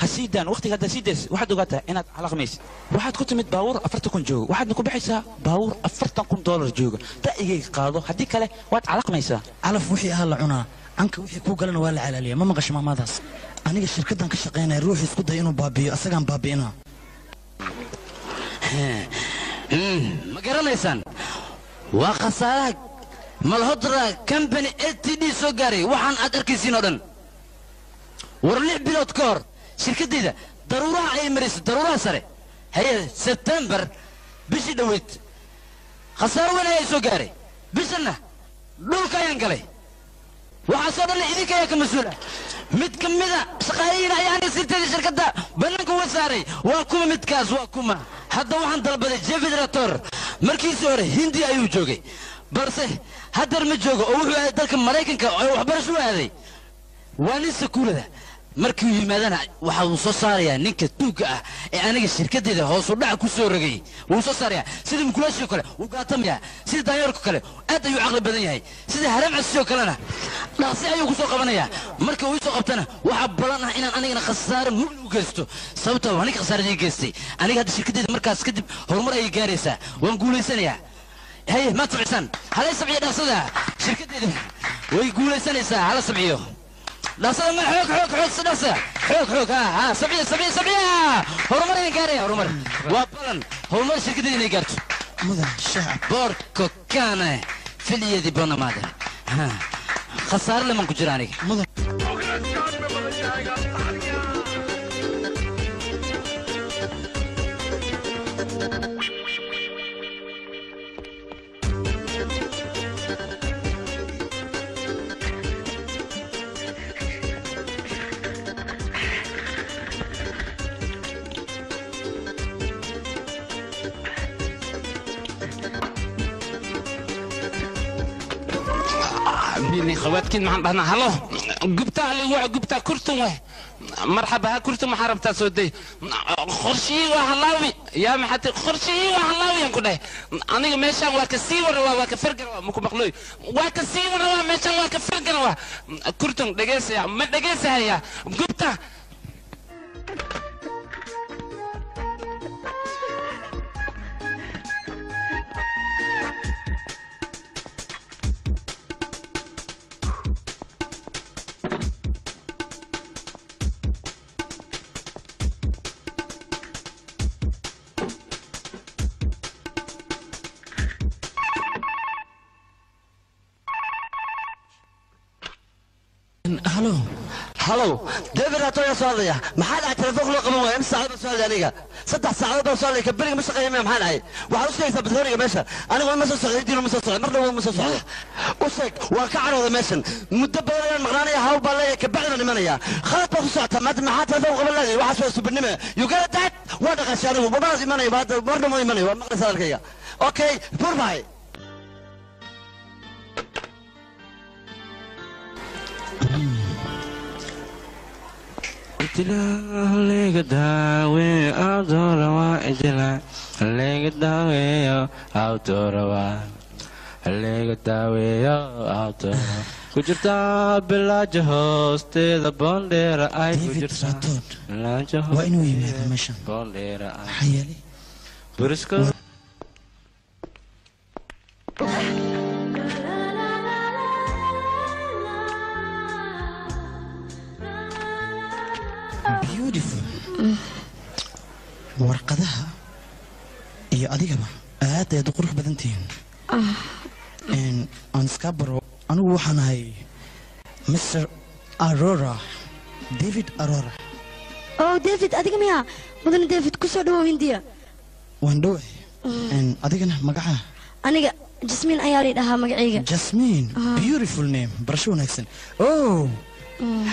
hasiidaan waqtiga hadda siidees waxaad ogaataa inaad calaqmaysid waxaad ku timid baawur 40,000 jooga waxaadna ku bixaysaa baawur $40,000 jooga da'igay qaado haddii kale waad calaqmaysaa calaf wixii ahaa la cunaa canka wixii kuu galana waa la calaaliya ma maqasho maamaadaas aniga shirkaddan ka shaqaynaya ruuxii isku day inuu baabi'iyo asagaan baabi'inaa ma garanaysaan waa khasaaraha malhodra company ltd soo gaaray waxaan aad arkaysiin oo dhan war 6 bilood ka hor shirkaddayda daruuraha ay marayso daruuraha sare haye sebtembar bishii dhoweyd khasaaro weyn ayaa soo gaaray bishanna dhulka ayaan galay waxaasoo dhan idinka ayaa ka mas-uula mid ka mida shaqaalayiin ayaana sirteeda shirkadda bannaanka uga saaray waa kuma midkaas waa kuma hadda waxaan dalbaday jefedrator markiisii hore hindi ayuu joogay balse haddar ma joogo oo wuxuu aaday dalka maraykanka oo waxbarasho u aaday waa nin sakuulada markii uu yimaadana waxa uu soo saarayaa ninka tuugga ah ee aniga shirkaddeeda hoos u dhaca ku soo rogay wuu soo saarayaa sida mukulaashii kale wuu gaatamayaa sida daanyeerka kale aad ayuu caqli badan yahay sida haram casiyoo kalena dhaqsi ayuu ku soo qabanayaa marka uu soo qabtana waxaa balan ah inaan anigana khasaare mugli u geysto sababtoo waa ninka khasaaradii geystay aniga hadda shirkaddeeda markaas kadib horumar ayay gaaraysaa waan guulaysanayaa haye maad sabcisaan halay sabciyo dhaqsada shirkaddeeda way guulaysanaysaa hala sabciyo dhaqsada ma xoog sidhaasa xoog ha sabciya horumar inay gaaraya horumar waa balan horumar shirkaddeeda inay gaarto mudan shacab boorko kaana filiyadii bonamaada khasaare leman ku jira aniga mudan بيني خواتكين معن بهنا هلو قبتا اللي هو قبتا كرتم واه مرحبا كرتم حربتا سودي خرشي وهلاوي يا محتي خرشي وهلاوي ينكو ده أنا ماشان واكسي وروا واكفرقر مكو مقلوي واكسي وروا ماشان واكفرقر كرتم دقيس يا ما دقيس هيا قبتا هلو ديفيد هاتويا صالية محل على التلفون لو قبل امس ساعات بسؤال عليك 6 ساعات بسؤال عليك بريق مش قيم محل هاي وعاوز كيف بتهوري يا باشا انا وين مسا سعيد ولا مسا سعيد مره وين مسا سعيد وسك وكعرض ماشن مدبر المغرانية هاو بالله كبعنا لمنيا خاطر خصوصا ما مع تلفون قبل لي وحاسس بالنمى يقال تحت وانا غشانه وبرازي مني بعد برضه ما مني ما قصار اوكي باي Liga dawe outdoor idila Liga dawe outdoor Liga dawe outdoor Kujirta bilaja hoosteeda bondera ay kujirta bilaja waa inuu yimaado meeshan bondera ay xayali buriska beautiful warqadaha iyo adigaba aad ayaad u qurux badan tihiin aan iska baro anigu waxaan ahay Mr. Aurora David Aurora oh David adiga miyaa mudan David ku soo dhawow Hindiya waan dhawahay adigana magaca aniga Jasmine ayaa la dhahaa magacayga Jasmine beautiful name barasho wanaagsan oh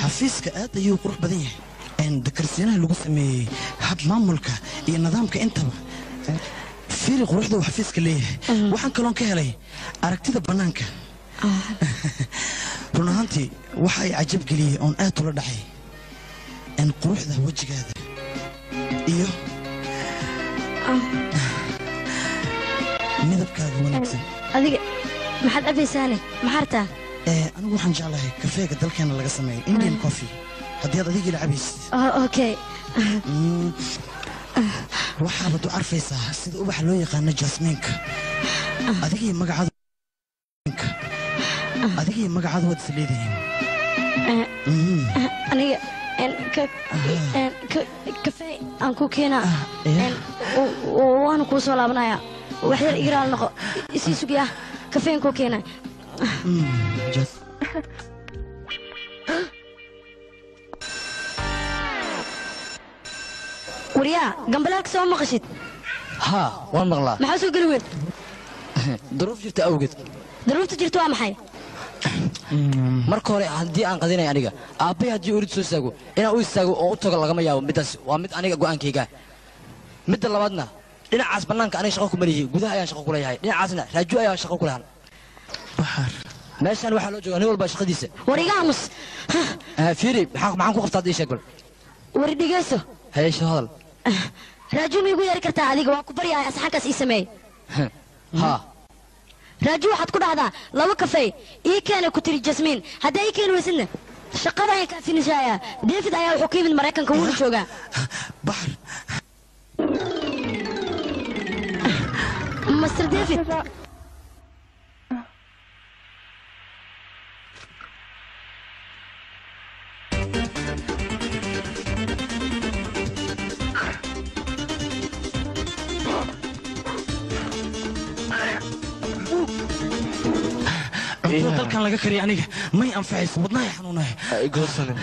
xafiiska aad ayuu qurux badan yahay دكرسينها اللي قسمي حب مامولك هي نظامك انت فيري قروحده وحفيزك ليه وحن كلون كهلي أركتيدا بنانك رونهانتي وحي عجبك لي اون اتو لدحي ان قروحده وجهك هذا ايوه ميدبك هذا ونكسن adiga maxaad cabaysaane maxartaa anigu waxaan jeclahay kafeega dalkeena laga sameeyo indian coffee haddii aad adigii la cabaysid okay waxaad u carfaysaa sida ubaxa loo yaqaano jasmiinka adigii magacaadu waad is leedihiin aniga kafee aan ku keenaa waana kuu soo laabanayaa wax yar igiraal noqo isii sugiyaa kafeen kuu keenaa waryaa gambalaadka soo maqashid haa waan maqlaa maxaa soo geli weyn duruuf jirta awgeed daruurta jirta waa maxay marka hore haddii aan qadinay aniga aabbay haddii urid soo istaago inaan u istaago oo u tago lagama yaabo middaas waa mid aniga go'aankayga midda labaadna dhinacaas bannaanka aniga shaqo ku malihi gudaha ayaan shaqo ku leeyahay dhinacaasna raajo ayaa shaqo ku lehan meeshaan waxaa loo joogaa nin walba shaqadiisa war iga aamus fiiri maxaan ku qabtaa haddii sheeg bal war dhigayso hayeesho hadal raajo ma igu yeeri kartaa adiga waa ku baryahay asxaankaas ii sameey haa raajo waxaad ku dhahdaa 2 kafee ii keena ku tiri jasmiin haddii ii keeni weysidna shaqada ayaan kaa finishayaa david ayaa wuxuu ka yimid maraykanka wuuna joogaa baxar master david dalkan laga kariya aniga may anfacayso wadnahay xanuunahay goosane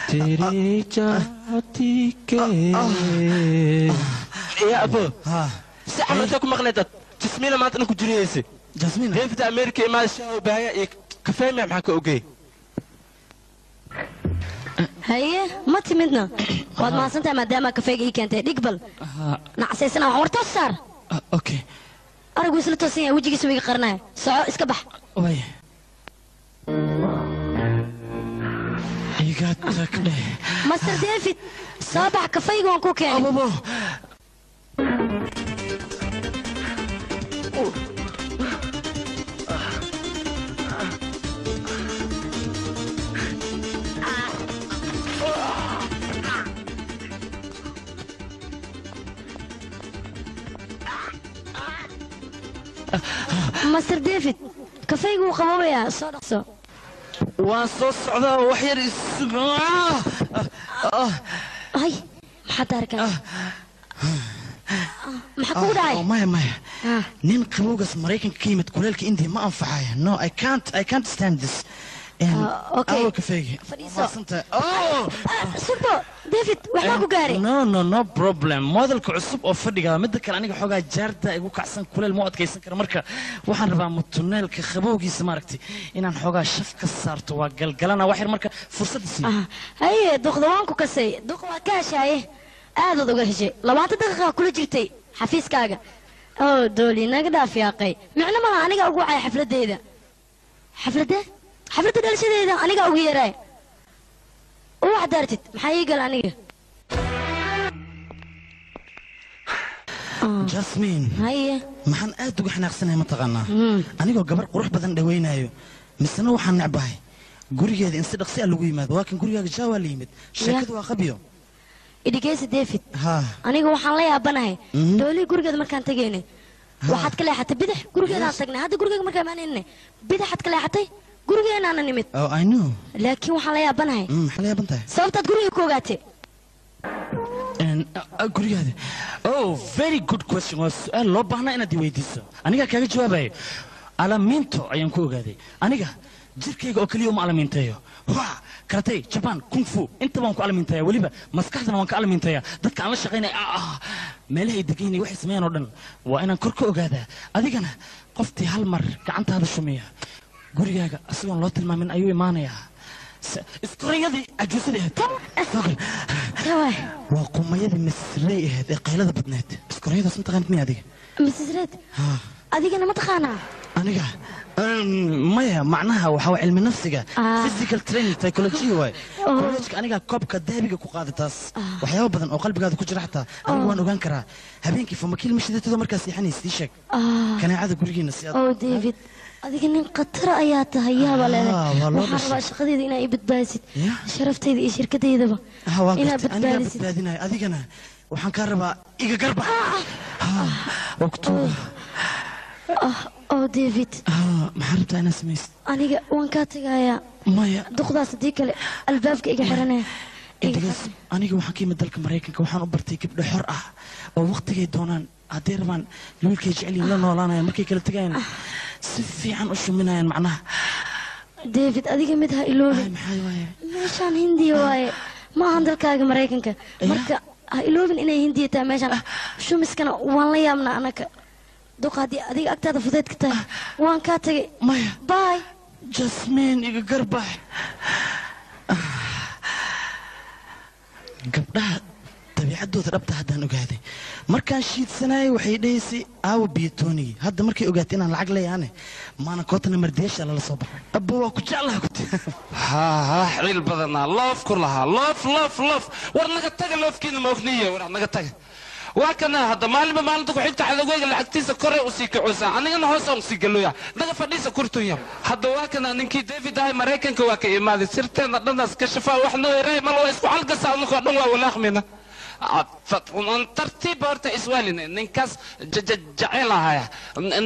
तेरी चाहती के يا ابو ها ساعه ما تاكل مقلدات جسمينا ما تنكو جريسي جاسمين ديفيد امريكا ما شاو بهاي كفايه ما معك اوكي haye ma timidna waad mahadsantahay maadaama kafeega ii keentay dhigbal nacasaysana waxaan wartoo saar اوكي aragu isla toosan yahay wejigiisa wiiga qarnaya soco iska bax way iga tagdhe master david soo bax kafeega waan ku keenay ababo master david kafeega wuu qaboobayaa soo dhaqso waan soo socdaa wax yar ay maxaad arkaa maxaa kugu dhacay maya maya nin qabowgaas maraykanka ka yimid kuleelka indiya ma anfacaya no I can't stand this okay kafeegi sugbo david waxbaa ku gaaray no problem modelka cusub oo fadhiga midda kale aniga xoogaa jaarda igu kacsan kuleel ma adkaysan kara marka waxaan rabaa mutuneelka qabowgiisa maaragtay inaan xoogaa shaf ka saarto waa galgalana wax yar marka fursadda sii haye duqda waan ku kasay duq waa ka heshaaye aadaad uga heshay 20 daqiiqa kula jirtay xafiiskaaga oo dooli naga dhaaf yaaqay micno malaha aniga ugu wacay xafladeyda xafladda dhalashadeeda aniga ugu yaray wax daartid maxaa ii gal aniga jasmine haye maxaan aad uga xanaaqsanahay mataqaanaa anigoo gabar qurux badan dhawaynayo misena waxaan necbahay gurigeeda in si dhaqsi ah lagu yimaado waa kan gurigaaga jaawaa la yimid sheekadu waa qabyo idhigeysa david ha aniga waxaan la yaabanahay doolii gurigeeda markaan tagaynay waxaad ka leexatay bidix gurigeedaan tagnay hadda gurigeega markaan imaanaynay bidixaad ka leexatay gurigeenaana nimid oh I know laakiin waxaan la yaabanahay maxaa la yaabantahay sababtaad guriga ku ogaatay gurigaada oh very good question waa su'aal loo baahnaa inaad i weydiiso anigaa kaaga jawaabayo alamiinto ayaan ku ogaaday aniga jirkayga oo keliya uma alamiinteeyo karatay jaban kung fu inta baan ku alamiintaya weliba maskaxdana waan ka alamiintaya dadka aan la shaqaynaya meelahay degaynay waxay sameeyaan oo dhan waa inaan kor ka ogaadaa adigana qoftii hal mar gacantaada shumiya gurigaaga asigoon loo tilmaamin ayuu imaanayaa iskorayadii cajuusadii ahayd waa qumayadii misrey ahayd ee qaylada badneed iskorayadaas mataqaanid miya adiga misred adigana ma taqaanaa aniga maya macnaha waxa waa cilmi nafsiga physical training psychology waay college aniga koobka dahabiga ku qaadataas waxyaabo badan oo qalbigaada ku jira xataa anigu waan ogaan karaa habeenkii famakiil mashidatido markaas seexanaysa ii sheeg kanaacada gurigiina si oh david adiga nin khatar ayaa tahay yaaba leedahay waxaan rabaa shaqadeeda inaa i badbaadisid sharaftayda iyo shirkadeydaba inaa badbaadisid adigana waxaan kaa rabaa iga garba waa ku tuuga oh david maxaa rabtaa inaa samaysid aniga waan kaa tagayaa maya duqdaas haddii kale albaabka iga xiranaya intigaas aniga waxaan ka yimid dalka maraykanka waxaan u bartay gabdho xor ah oo waqtigay doonaan hadday rabaan wiilkay jecelyiin la noolaanayaan markay kala tegayaan si fiican u shuminayaan macnaha david adiga mid ha iloobin meeshaan hindiya waaye ma ahan dalkaaga maraykanka marka ha iloobin inay hindiya tahay meeshaan shumiskana waan la yaabnaa anaka duqa haddii adiga agtaada fudeedka tahay waan kaa tagay maya باي jasmiin iga garbax gabdhaha dabiicaddooda dhabta haddaan ogaaday markaan shiidsanayay waxay dhahaysay aawo biyatoonigii hadda markay ogaatay inaan lacag leeyaane maana kootana mardeesha lala soo baxay abba waa ku jeclaha kuti ها حيل بدنا لوف كلها لوف لوف لوف ورنا تاج لوف كذا موفنية ورنا تاج وكنا هذا مال تقول حتى على وجه العكتيس كره وسيك عوسا أنا هوس وسيك لويا ده فديس كرتو يوم هذا وكنا نكى ديفيد هاي مريكان كواكي ما سرتين الناس كشفا وإحنا يراي ما لو يسمع حلقة ساعة نخدمها ولا خمينا فمن ترتيب أرت إسوالنا ننكس جعلها هاي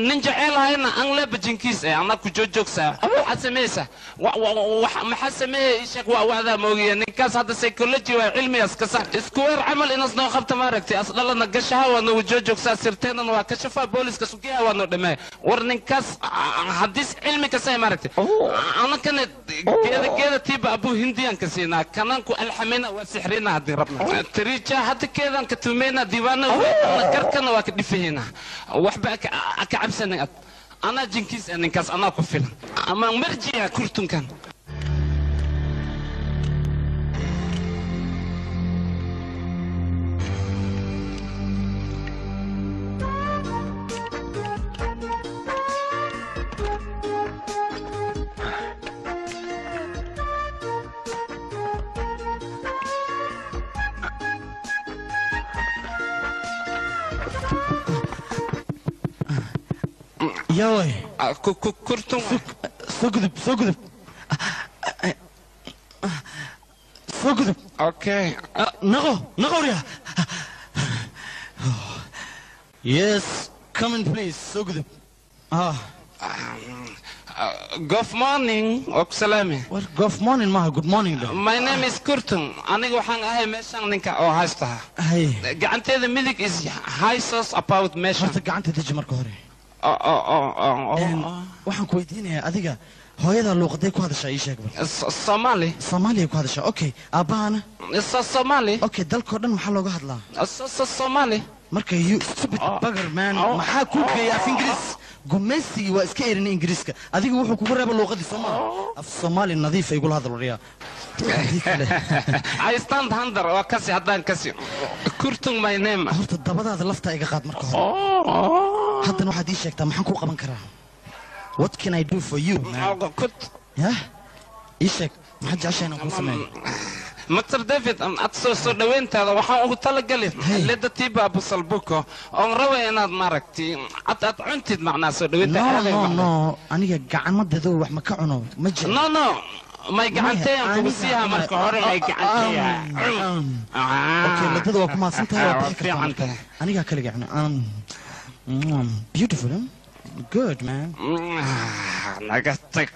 ننجعلها هنا أغلب بجنكيس أنا كجوجوكسا حسميسا وحسمي شك وهذا موجي ننكس هذا سيكولوجي وعلمي أسكسا سكوير عمل إن أصلا خبط ماركتي أصلا نقشها وأنو جوجوكسا سرتين وكشفها بوليس كسوكيها وأنو دماء ورننكس حديث علمي كسي ماركتي أنا كانت كذا تيب أبو هنديان كسينا كانكو الحمينا وسحرنا هذه ربنا تريجا حتى كذا كتومينا ديوانا كركنا وكدفينا وحبا كعبسنا أنا جنكيس أنكاس أنا كفيل أما مرجع كرتون كان ياوي كرتون سكذب اوكي نغو يا يس come in please سكذب Good morning وبسلامة good morning ما good morning My name is كرتون أنا وحنا هاي مشان نكا أو هايستها هاي قعنت هذا ميدك is high sauce about مشان قعنت تجي مركو هوري waxaan ku weydiinayaa adiga hooyada luuqaday ku hadashaa ii sheeg bal Soomaaliya ku hadashaa okay aabahana Soomaali okay dalkoo dhan maxaa looga hadlaa Soomaali marka you stupid bugger man maxaa ku geeyay af Ingiriis gumaysigii waa iska erin Ingiriiska adiga wuxuu kugu reebay luuqadii Soomaali af Soomaali nadiif ay gula hadal wariyaa I stand under oo kasi haddaan kasi kurtung my name horta dabadaada lafta iga qaad marka hore haddana waxaad ii sheegtaa maxaan kuu qaban karaa what can I do for you man ya ii sheeg maxaad jeceshahay inaan kuu sameeyo Mr. David aad soo dhaweyntaada waxaan ugu talagalay lida tiiba Abu Salbuko oo rabay inaad maaragtay aad cuntid macnaa soo dhaweyntaada no aniga gacmadeedu wax ma ka cuno ma jiro no ما قعنتين كوسيها مركو هوري ما قعنتيها اوكي لدد waa kuma santahay waa bixi kartaa aniga kale gacna beautiful good man نقطك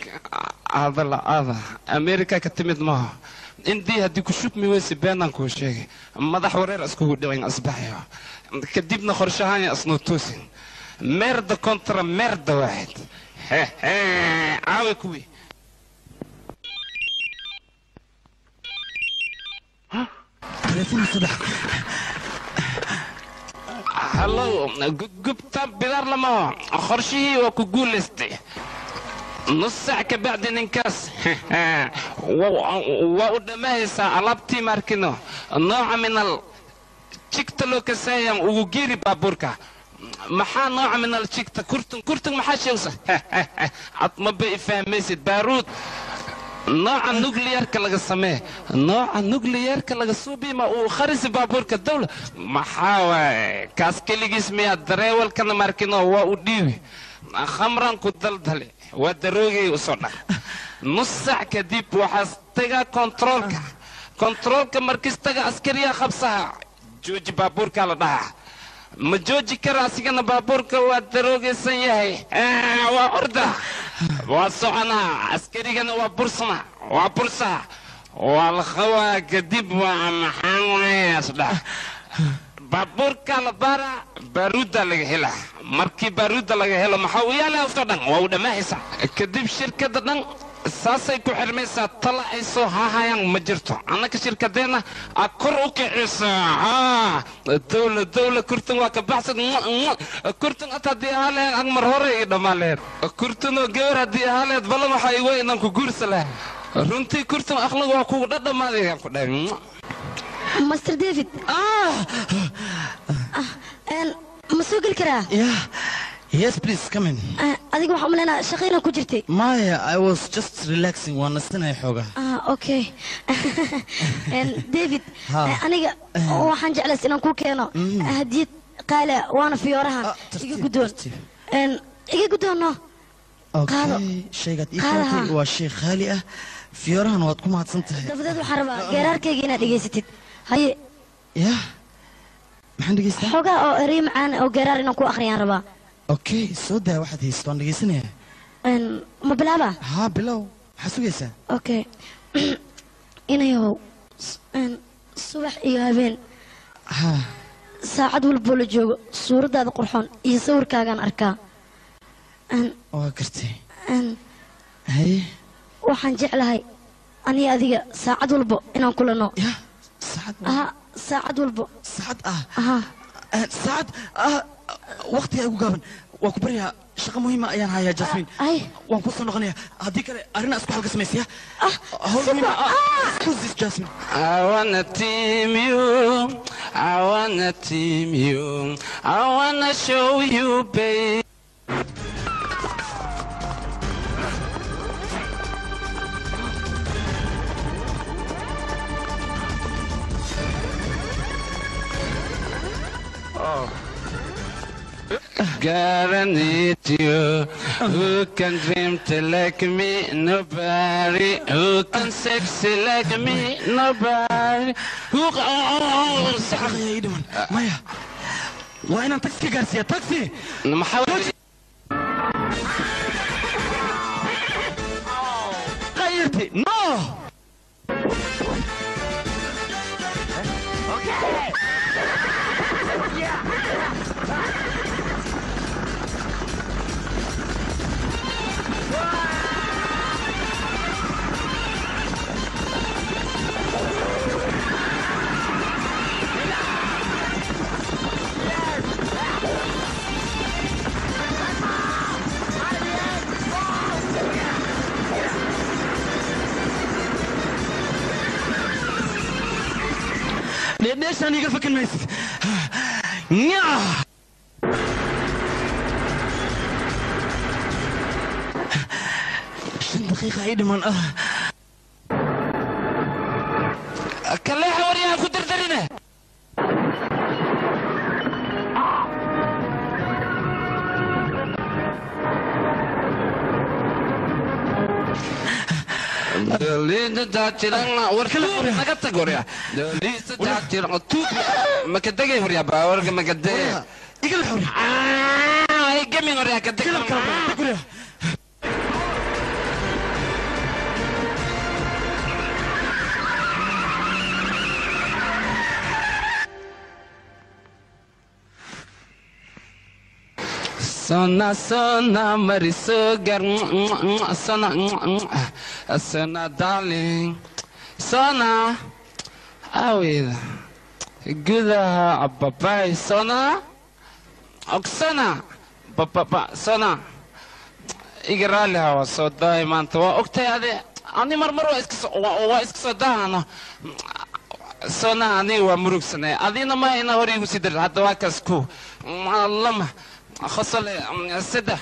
هذا لا هذا امريكا كتمد ما عندي هدي كشوف مي ويسي بينان كو شيغي مدح ورير اسكو دحين اصبحيو كدبنا خرشهان اصنو توسين مرد كونتر مرد واحد عاوي كوي تليفون صدح هلو قبت بدار لما خرشي وكقول استي نص ساعة كبعد ننكس وقدامي ساعة لابتي ماركينو نوع من التيكتلو كسايم وجيري بابوركا maxaa nooca min aljigta kurtun maxaa sheegsa cad ma bay fahmaysid baaruud nooca nuclearka laga samee nooca nuclearka laga suubima uu kharisi baabuurka dawla maxaa waaye kaas keligiis miyaa dareewalkana markino waa u dhiibi khamran ku daldale waa daroogay u soo dhaq nus sac kadib waxaas tagaa kontroolka markis taga askariya qabsaha jooji baabuurka la dhahaa ma jooji kara asigana baabuurka waa daroogaysan yahay waa orda waa soconaa askarigana waa bursaa waa la qabaa kadib waa maxaan waayaas dhah baabuurka la baaraa baaruudda laga helaa markii baaruudda laga helo maxaa u yaalaa uftoo dhan waa u dhammaahaysaa kadib shirkadda dhan saasay ku xirmaysaa tala ay soo haahayaan ma jirto annaka shirkadeenna a kor u kicisaa dawla kurtun waa ka baxsan kurtun at haddii ahaa lahayn ag mar hore ii dhammaan lahayd kurtunoo gabar haddii ahaa lahayd balan waxaa iwa inaan ku guursa lahay runtii kurtun akhlagu waa kugu dhadhamaaday ku dhahay master david ma soo geli karaa Yes, please, come in. adiga waxaan umaleynaa shaqayna ku jirtay Maya, I was just relaxing. Waan nastanay xoogaa. Okay. David, aniga waxaan jeclays inaan ku keeno hadiyad qaali waana fiyoorahan iga gudoono. Okay, shaygaad ii keentay waa shay qaali ah. Fiyoorahan waad ku mahadsan tahay. Dabadeed waxaan rabaa geeraarkayga inaad dhegaysatid. Haye. Yeah. Maxaan dhegaystaa? Xoogaa oo eray macaan oo geeraar inaan ku akhriyaan rabaa. Okay, soo daa waxaad haysto aan dhegaysanaya. Ma bilaaba? Haa, bilow. Maxaa sugaysaa? Okay. Inayow subax iyo habeen. Haa. saacad walboo la joogo suuradaada qurxoon iyo sawirkaagaan arkaa. waa gartay. haye. waxaan jeclahay aniga adiga saacad walbo inaan kulano. saacad walbo. saacad waqtiga ugu gaaban waa ku baryaa shaqo muhiima ayaan hayaa Jasmine waan ku soo noqonayaa haddii kale arrin isku halka sameysaya hawl muhiima excuse this Jasmine. I wanna team you, I wanna team you, I wanna show you babe. Gotta need you. Who can dream to like me? Nobody. Who can sexy like me? Nobody. Who? Maya. وين تاكسي غارسيا تاكسي؟ محاول غيرتي نو. ليش أنا يقفك الميس؟ نيا. شن دقيقة عيد من كلا حوريها كدر درينا. دوليد داتيرنا وركلا نقطة قرية دوليد داتيرنا توك ما كدقي وريا باورك ما كدقي يقل حوري يقمي وريا كدقي قرية Sona sona marisogar sona sona darling sona awid gudaha ababai sona oksana papa sona igrali hawa soo daay maanta waa ogtay ade ani marmar waa iska soo daahana soona aniga waa murugsanay adina ma ina hor igu sidar hadda waa kasku lama khasale saddex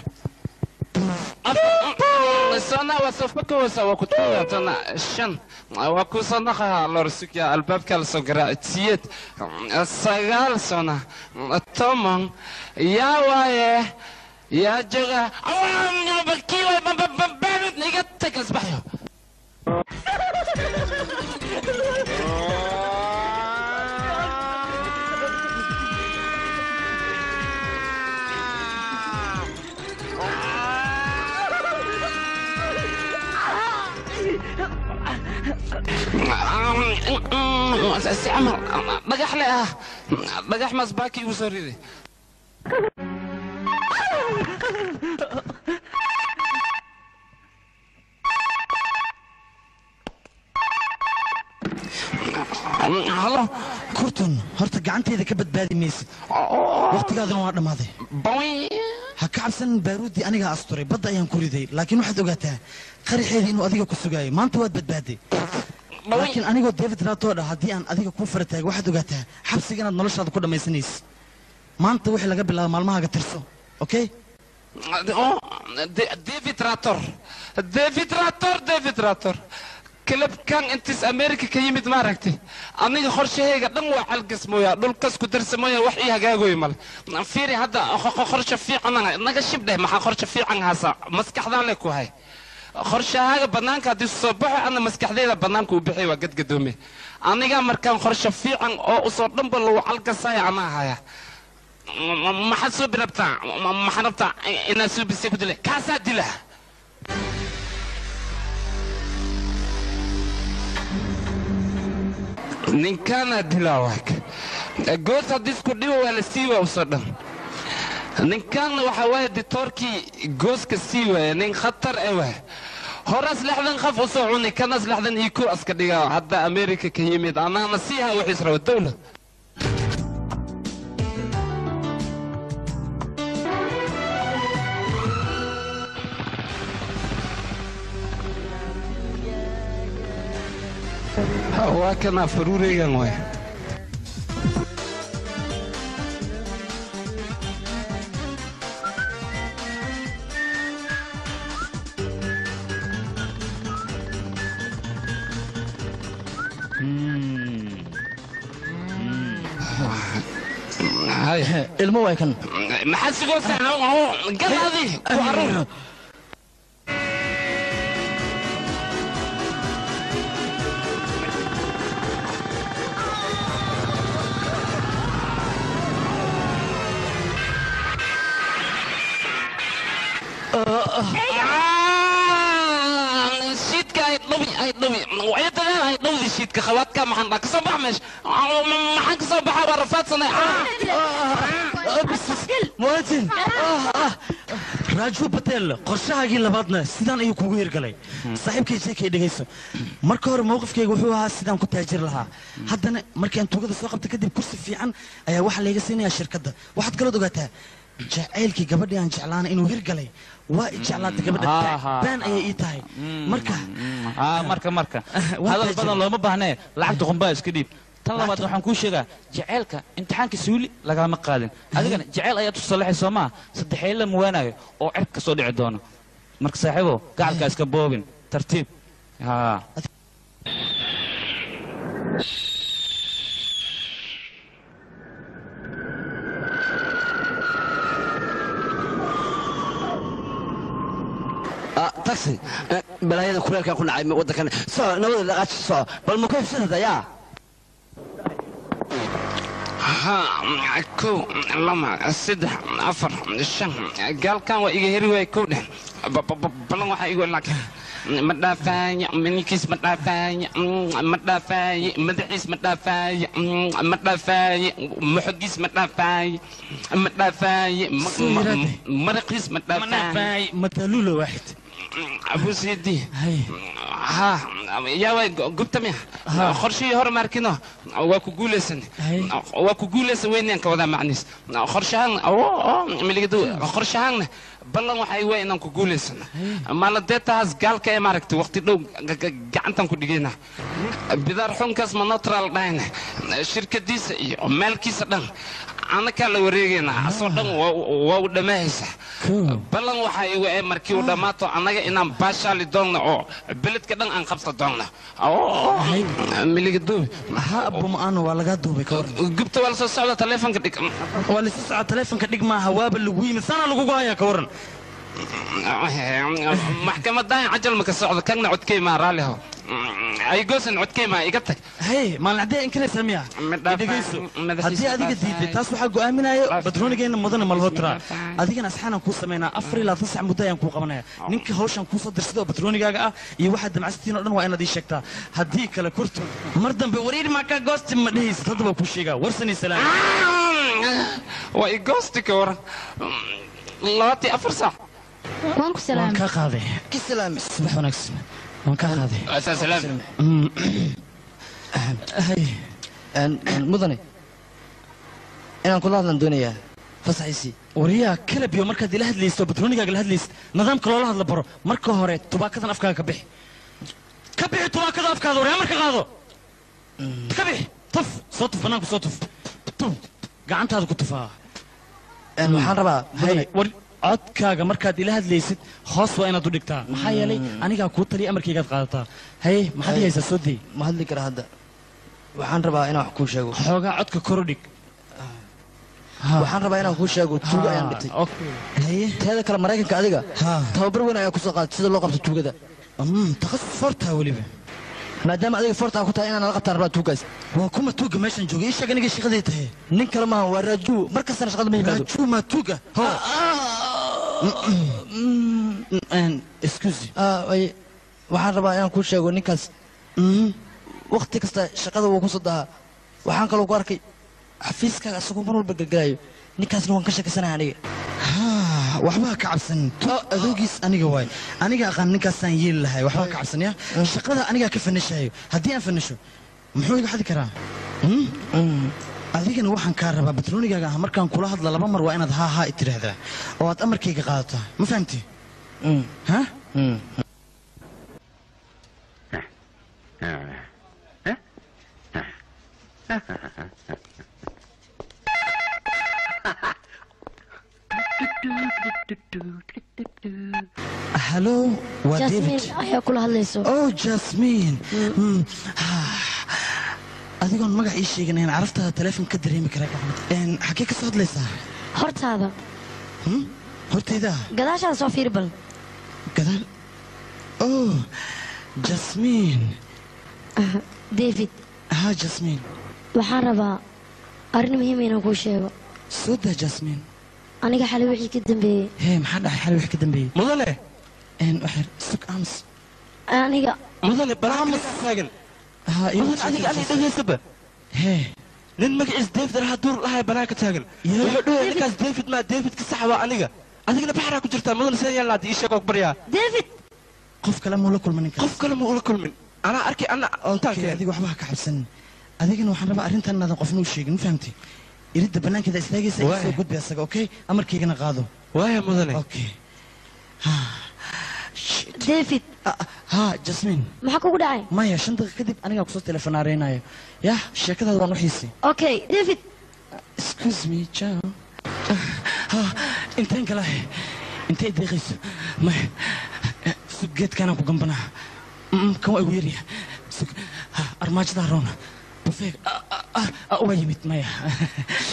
soona waa safaka waa ku taatana shan waa ku sanaqa lorsuka albaabka la soo garaaciyay sagaal soona toman yaa waaye yaa jaga bakii way bababad niga taklas baxyo استعمل بقى حلقة بقى حمص باكي وصوري هلا كورتون هرت قعنتي إذا كبت بادي ميس وقت قادر ما ماضي هكعبسن بارودي أنا جا أسطوري بدأ ينكوري ذي لكن واحد وقتها قري حيلي إنه أذيك كسجاي ما أنت واد بتبادي لكن أنا قلت ديفيد راتور هدي أن أذيك كوفرتها واحد وقتها حبس جنا نلش هذا كله ما يسنيس ما أنت وحي لقى بالله مال ما هقترسه أوكي ديفيد راتور كلب كان انتس امريكا كيمد ماركتي انيga qorshahayga dhan waa xalgas mooya dhulkaas ku darsamooya wax ii hagaagoy mal fiiri hadda qorshe fiican naga shibdeh maxaa qorshe fiican haasa maskaxdaan le ku hay qorshahaaga banaanka hadii soo baxo ana maskaxdeeda banaanka u bixi waa gadgadoome aniga markaan qorshe fiican oo usoo dhanba loo xalgasay ana haya maxaa soo birabtaa maxaa rabtaa inaa soo bisay ku dilay kaasa dila ninkana dilaawak goos hadii isku dhibo waa la sii waa usoo dhan ninkan waxa waaye ditoorkii gooska sii waaya nin khatar eh waay horaas lixdan qaf usoo cuni kanas lixdan iyo ku aska dhigaa hadda amerika ka yimid anaana sii haa wixiis raba dowlad waa kana faruureygan waay ilmo waay kan maxaa sigoosaa galaadi ku aruur نوذي شيت كخوات كم محن باك صباح مش محن كصباح ورفات صنع مواتن راجو بتل قرشها جيل لبعضنا سيدان أيو كوغير قلي صاحب كي شيء كده جيسو مركور موقف كي وحوها سيدان كنت أجر لها حتى أنا مركان توجد السوق بتكدب كرسي في عن أي واحد اللي يجسيني الشركة ده واحد قالوا دوجتها جعلكي قبل أن جعلان إنه غير قلي وجعلات قبل بان أي إيتاي مركا هذا البدن لو ما بهنا لعب تقنباس كديب طلبت waxaan ku sheegaa jaceelka imtixaanka suuli laga ma qaadin adigana jaceel ayaa tusalaxay Soomaa saddexay la muwaanayo oo cid ka soo dhici doono marka saaxiibo gacalka iska boobin tartiib taxi balaayada kuleelka ku nacay wadankan soo nabada laqaad soo bal ma ku ifsada yaa كو لما السدح أفر الشن قال كان ويجهري ويكونه بلون واحد يقول لك مدافع منيكيس مدافع مدعيس مدافع محقيس مدافع مرقيس مدافع متلولو واحد أبو سيدي ها yaa way gubta miya qorshihii hore maarkino waa ku guulaysan weynaan ka wadaa macniis qorshahan miligadu qorshahanna ballan waxay wey inaan ku guulaysano maaladeetahaas gaalka ee maaragtay waqti dhow gacantan ku dhigayna bidaar xunkaas ma neutral dhahayna shirkadiisa iyo maalkiisa dhan annakaa la wareegaynaa asoo dhan waa u dhammaahaysa ballan waxaa igu ee markii uu dhammaato annaga inaan baashaali doonno oo beledka dhan aan qabta doonno miliga duubi maxaa abuma-aano waa lagaa duubay ka waran gubta waa la soo socda taleefonka dhig waa la soo socda taleefonka dhig maaha waaba lagu yimid sana lagugu hayaa ka waran maxkamadahan cajal ma ka socdo kanna codkeymaa raaliho ay goosan codkeymaa iga tag hey maalin haddii inkanaysa miya dhegayso haddii adiga diiday taas waxaa go'aaminayo badroonigeenna mudane malhootraa adigana asxaanaan kuu samaynaa 4 sac muddo ayaan kuu qabanaya ninka hawshan kuu soo dirsada oo badroonigaaga ah iyo waxaad damacsatiin oo dhan waa inaad ii sheegtaa haddii kale kurtu mar dambe wariir maa ka goosti ma dhehaysid hadda baa kuu sheegaa warsanii salaam waa i goosti ka waran 24 saac waan ku salaamay waan ka qaaday ki salaam subax wanaagsan waan ka qaaday salaam mudane inaan kula hadlan doonayaa fasaxiisii wariyaa kalabiyo markaad ila hadlayso badroonigaaga la hadlaysid nidaamka loola hadla baro marka hore tubaakadan afkaaga ka bixi tubaakada afkaada wariyaa marka qaado ka bixi tuf soo tuf banaanku soo tuf gacantaada ku tufaa waxaan rabaa codkaaga markaad ila hadlaysid hoos waa inaad u dhigtaa maxaa yeelay anigaa kuu taliya amarkaygaad qaadataa haye maxaad ii haysaa soo dey ma hadli kara hadda waxaan rabaa inaan wax kuu sheego xoogaa codka koro dhig waxaan rabaa inaan kuu sheego tuuga ayaan dhitay teeda kale maraykanka adiga tababar weyn ayaa kusoo qaaday sida loo qabto tuugada takhasus fortaa weliba maadaama adiga fortaa ku tahay inaan nala qabtaan rabaa tuugaas waa kuma tuuga meeshan joogay ii sheeg aniga shaqaday tahay nin kale maaha waa raajuu mar kastana shaqada ma yimaado raajuu maa tuuga excuse waxaan rabaa inaan kuu sheego ninkaas waqti kasta shaqada wuu kusoo dahaa waxaan kaloo ku arkay xafiiskaaga asagoo mar walba gelgelayo ninkaasna waan ka sheekaysanaya aniga waxbaa ka cabsan adoogiis aniga waay aniga aqaan ninkaasaan yeeli lahay waxbaa ka cabsan ya shaqada anigaa ka fanashayo haddii aan fanasho muxuu iga xadi karaa adigana waxaan kaa rabaa badroonigaaga ah markaan kula hadla 2 mar waa inaad haa i tiraahdaa oo aad amarkayga qaadataa ma fahamti ha hallo waa david ayaa kula hadlayso oh jasmine adigoon magac ii sheeganayn caraftaada taleefon ka dareemi karaa xaggee ka soo hadlaysaa hortaada hortayda gadaashaada soo fiiri bal gadaal oh jasmine david ها جاسمين waxaan rabaa arrin muhiim ah inaan kuu sheego soo daa jasmine aniga xalay wixii ka dambeeyay hee maxaa dhaxay xalay wixii ka dambeeyay mudane waxaan sug ams aniga mudane baraamas taagan ها adiga dhageysaba hee nin magaciis david raha duur lahay banaanka taagan wuxuu dhahay ninkaas david ma david ka saxwa aniga adigana baxraa ku jirtaa mudane seen yaan laadi ii sheeg og baryaa david qof kale ma la kulmin ninkaas qof kale ma la kulmin أنا أركي أنا أنتاك أديك وحبها كحبسن أديك إنه حنا بقى أنت أنا قفنا وشيء فهمتي يريد بنان كذا استاجي سيسوي جود بيسك أوكي أمر كي جنا قاضو واه مدني أوكي ديفيد ها جاسمين ما حكوا داعي ما يا شنطة كذب أنا قاعد أقصد تلفون علينا يا الشركة هذا روح يسي أوكي ديفيد excuse me ciao ها أنت إنك لا أنت دقيس ما سجيت كان أبو جنبنا كم أقولي سك أرماج دارونا بفيك أويمت مايا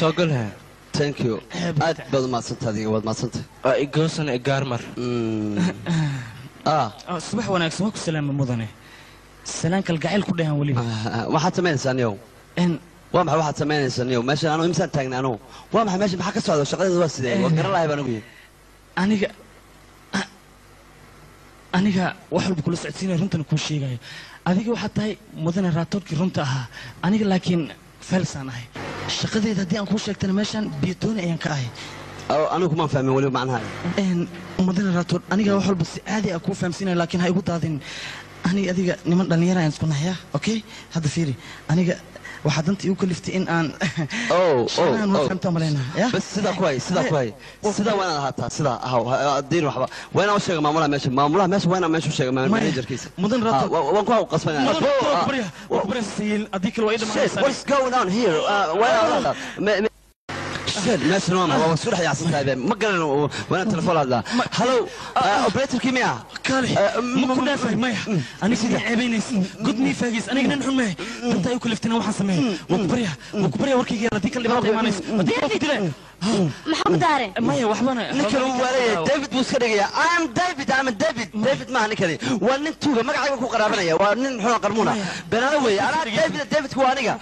شغلها thank you aad baad maasanta adiga waad maasanta igoosan gaarmar subax wanaagsan waa ku salaama mudane salaanka algacayl ku dhahan weliba waxaad samaynaysaa niyow waa maxay waxaad samaynaysaa niyow meeshan anuu imsaan taagna anuu waa maxay meesha maxaa ka socda shaqadeeda waa sidee waa garan lahay baan ogahay aniga wax walba kula socodsiinaya runtan kuu sheegayo adiga waxaad tahay mudane raatoodkii runta ahaa aniga laakiin felsaan ahay shaqadeeda haddii aan kuu sheegtana meeshaan biyatooni ayaan ka ahay anigu kumaan fahmin weliba macnaha mudane raatood aniga wax walba si caadi ah kuu fahamsiinaya laakiin ha igu daadin أنا أديك نمن دنيرة ينسكون هيا أوكي هذا فيري أنا waxaa danta igu kaliftay in aan fahmta maleyna bas sida kuway sida waan ahaataa sida diin waxba waan u sheegay maamulaha meesha waan meesha sheegay managerkiisa mudan rato waan ku qasbanaa what's going on here شيل ماشي نوم هو سرح يا سيدي ما قال وانا تليفون هذا هلو اوبريتور كيمياء كالي ما كنا فاهمين انا سيدي عيبينيس قدني فاجيس انا قلنا نحمه انت يكلفتنا waxaan sameeyay وكبريا وركيga radii kale baad iimaanays maxamed daare maya waxbana ninkan uu waalay David buu iska dhigaya I'm David ma ninkani waa nin tuuga magacayga ku qaraabanaya waa nin xun qarmuuna banaana way ana David ku aniga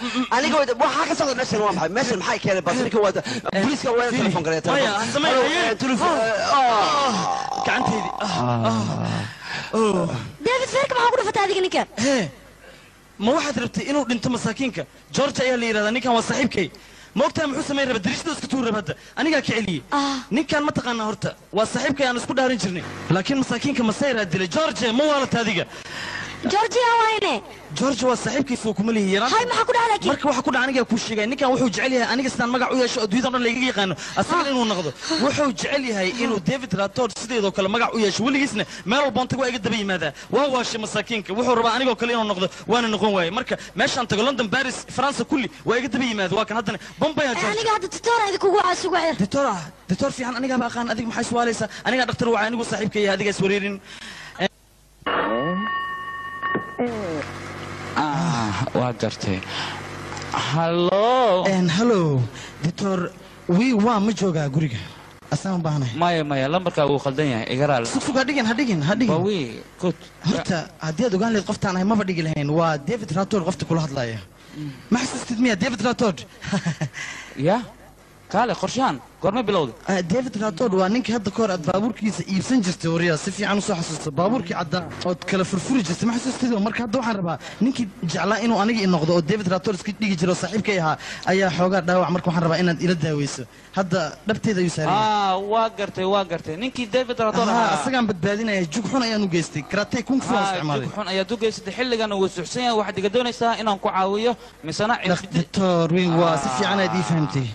waxa ka socda meeshan waa maxay meeshan maxay keenay basirka wada بوليسكا وين تليفون قريت كعنتيدي ديفيد فيرك ما اقول فتاه هذيك نيكا ما واحد ربتي انه انت مساكينك جورج ايا اللي يرادا نيكان waa saaxiibkay ما وقتها محو سمي ربا دريشته اسku tuur rabada aniga ka celiye ninkan ma taqaana horta waa saaxiibkay aan isku dhaarin jirnay laakiin masaakiinka ma sayra dilay George ma wala taadiga George yaa wayne George waa saaxiibkiisu kuma leeyahay hay maxaa ku dhacay laakiin marka waxa ku dhacay aniga ku sheegay ninkan wuxuu jecel yahay aniga sidaan magac u yeesho adduunyada dhan laga yaqaano asaga inuu noqdo wuxuu jecel yahay inuu David Ratod sideedoo kale magac u yeesho waligiisna meel walba inta iga daba yimaada waa waashay masaakiinka wuxuu rabaa aniga kale inuu noqdo waana noqon waayay marka meeshaan tago London Paris France kulli waa iga daba yimaada waa kan hadana Bombay George aniga hadda tutor idinku waasugu xir tutor fiican aniga ba aqaan adiga maxay su'aalaysa aniga dhaqtar waa anigu saaxiibkay adiga is wareerin waa gartay hallo doctor wii waa ma joogaa guriga asaan baahnahay maya lambarka uu khaldan yahay igaraal sug hadhigin waa wii kut horta haddii aad ogaan leed qoftaan ahay maba dhigi lahayn waa David Ratod qofta kula hadlaya ma xasuustid miya David Ratod ya kaale qorshaan gorma bilowday David Ratod waa ninka hadda koor aad baabuurkiisa iibsan jirtay wariya si fiican u soo xasuusto baabuurkii cadda oo kala furfuri jirtay ma xasuustid marka hadda waxaan rabaa ninkii jeclaa inuu aniga noqdo oo David Ratod iska dhigi jiro saaxiibkay ahaa ayaa xoogaa dhaawac marka waxaan rabaa inaad ila daaweyso hadda dhabteeda ayuu saaray waa gartay ninkii David Ratod asagaan badbaadinaya jug xun ayaan u geystay karatay kun fu isticmaalay jug xun ayaad u geystay xilligan uu suuxsan yahay waxaad iga doonaysaa inaan ku caawiyo misana doctor wing waa si fiican aad ii fahamtay